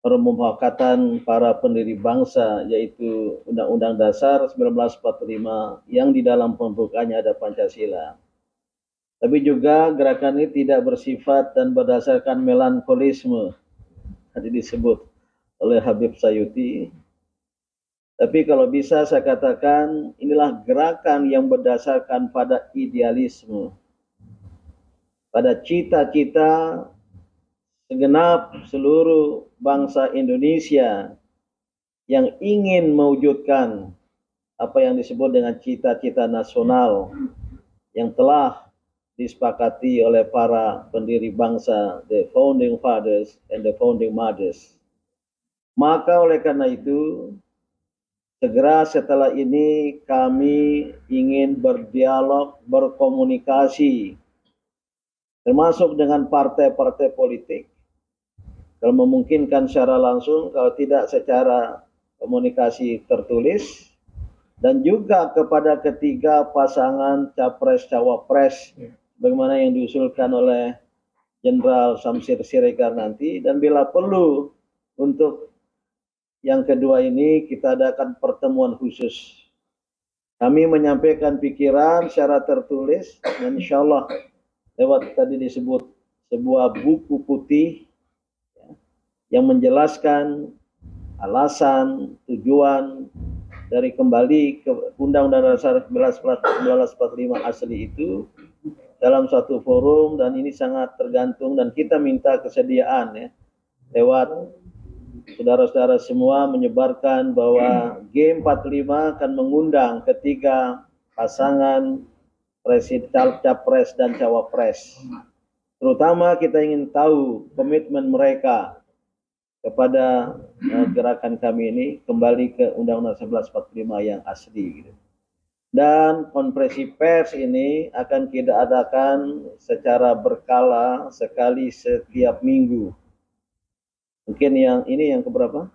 permufakatan para pendiri bangsa, yaitu Undang-Undang Dasar 1945 yang di dalam pembukaannya ada Pancasila. Tapi juga gerakan ini tidak bersifat dan berdasarkan melankolisme, tadi disebut oleh Habib Sayuti. Tapi kalau bisa saya katakan inilah gerakan yang berdasarkan pada idealisme, pada cita-cita segenap seluruh bangsa Indonesia yang ingin mewujudkan apa yang disebut dengan cita-cita nasional yang telah disepakati oleh para pendiri bangsa, the founding fathers and the founding mothers. Maka oleh karena itu, segera setelah ini kami ingin berdialog, berkomunikasi, termasuk dengan partai-partai politik, kalau memungkinkan secara langsung, kalau tidak secara komunikasi tertulis, dan juga kepada ketiga pasangan capres-cawapres, bagaimana yang diusulkan oleh Jenderal Samsir Siregar nanti, dan bila perlu untuk yang kedua ini kita adakan pertemuan khusus. Kami menyampaikan pikiran secara tertulis, dan insya Allah lewat tadi disebut sebuah buku putih ya, yang menjelaskan alasan, tujuan dari kembali ke Undang-Undang Dasar 1945 asli itu dalam suatu forum, dan ini sangat tergantung dan kita minta kesediaan ya lewat saudara-saudara semua menyebarkan bahwa G45 akan mengundang ketiga pasangan presiden, capres dan cawapres. Terutama kita ingin tahu komitmen mereka kepada gerakan kami ini kembali ke Undang-Undang 1945 yang asli gitu. Dan konferensi pers ini akan kita adakan secara berkala sekali setiap minggu. Mungkin yang ini yang keberapa?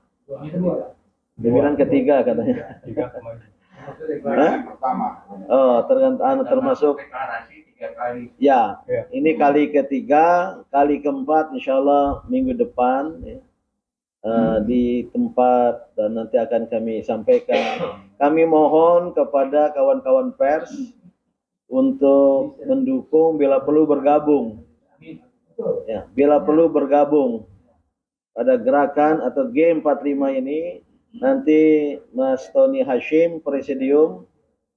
Pimpinan ketiga katanya. Oh, termasuk ya, ini kali ketiga, kali keempat insya Allah minggu depan ya, di tempat dan nanti akan kami sampaikan. Kami mohon kepada kawan-kawan pers untuk mendukung bila perlu bergabung. Ya, bila perlu bergabung pada gerakan atau G45 ini. Nanti Mas Tony Hashim, Presidium,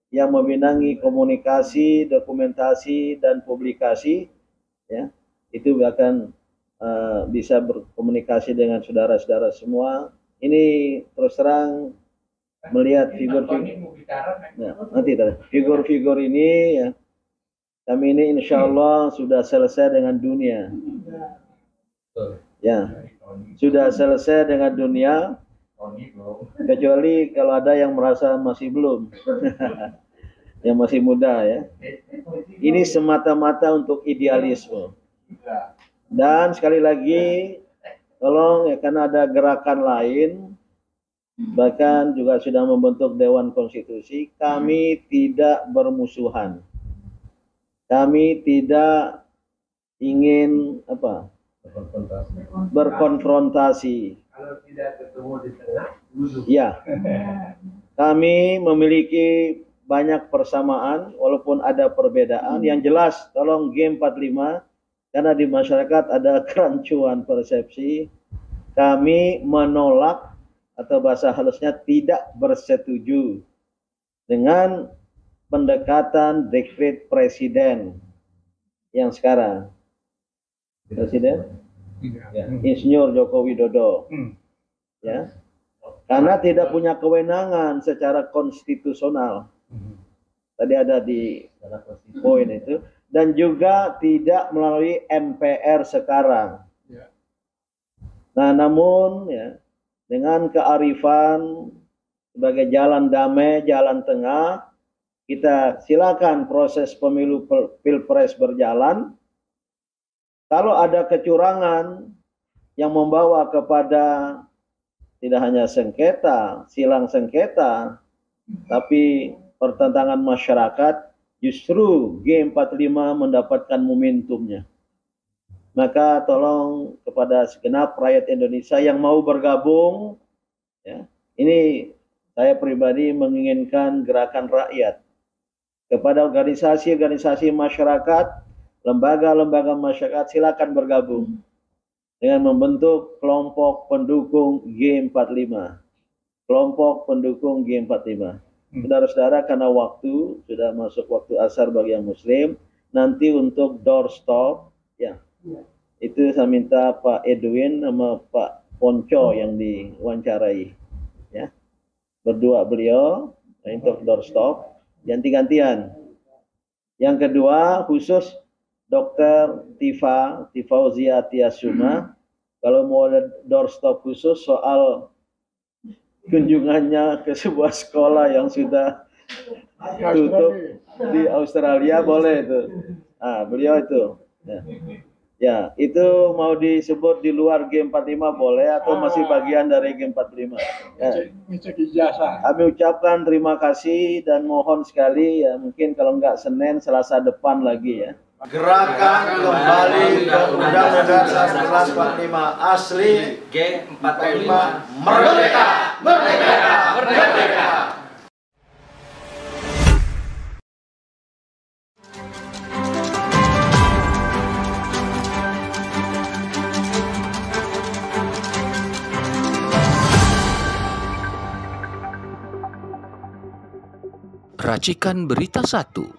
yang meminangi komunikasi, dokumentasi, dan publikasi, ya, itu akan bisa berkomunikasi dengan saudara-saudara semua. Ini terus terang melihat figur-figur, ya, nanti figur-figur ini, ya, kami ini insya Allah sudah selesai dengan dunia, ya, sudah selesai dengan dunia. Kecuali kalau ada yang merasa masih belum, yang masih muda ya. Ini semata-mata untuk idealisme. Dan sekali lagi, tolong ya, karena ada gerakan lain, bahkan juga sudah membentuk Dewan Konstitusi, kami tidak bermusuhan. Kami tidak ingin apa? Berkonfrontasi.
Kalau tidak ketemu di tengah, duduk.
Ya, kami memiliki banyak persamaan walaupun ada perbedaan. Yang jelas, tolong G45, karena di masyarakat ada kerancuan persepsi. Kami menolak atau bahasa halusnya tidak bersetuju dengan pendekatan dekret presiden yang sekarang. Presiden? Ya, Insinyur Joko Widodo, ya, karena tidak punya kewenangan secara konstitusional. Tadi ada di poin itu, dan juga tidak melalui MPR sekarang. Nah, namun ya, dengan kearifan sebagai jalan damai, jalan tengah, kita silakan proses pemilu pilpres berjalan. Kalau ada kecurangan yang membawa kepada tidak hanya sengketa, silang sengketa, tapi pertentangan masyarakat, justru G45 mendapatkan momentumnya. Maka tolong kepada segenap rakyat Indonesia yang mau bergabung, ya, ini saya pribadi menginginkan gerakan rakyat kepada organisasi-organisasi masyarakat, lembaga-lembaga masyarakat, silakan bergabung dengan membentuk kelompok pendukung G45. Kelompok pendukung G45. Saudara-saudara, karena waktu sudah masuk waktu asar bagi yang muslim, nanti untuk doorstop, ya, itu saya minta Pak Edwin sama Pak Ponco yang diwawancarai, ya, berdua beliau untuk doorstop, ganti-gantian. Yang kedua khusus Dr. Tifauzia Tiasuma, kalau mau ada doorstop khusus soal kunjungannya ke sebuah sekolah yang sudah tutup di Australia, boleh itu. Ah, beliau itu. Ya, itu mau disebut di luar G45 boleh atau masih bagian dari G45. Ya. Kami ucapkan terima kasih dan mohon sekali ya, mungkin kalau enggak Senin, Selasa depan lagi ya.
Gerakan kembali ke Undang-Undang 1945 asli G45 merdeka, merdeka, merdeka.
Racikan Berita 1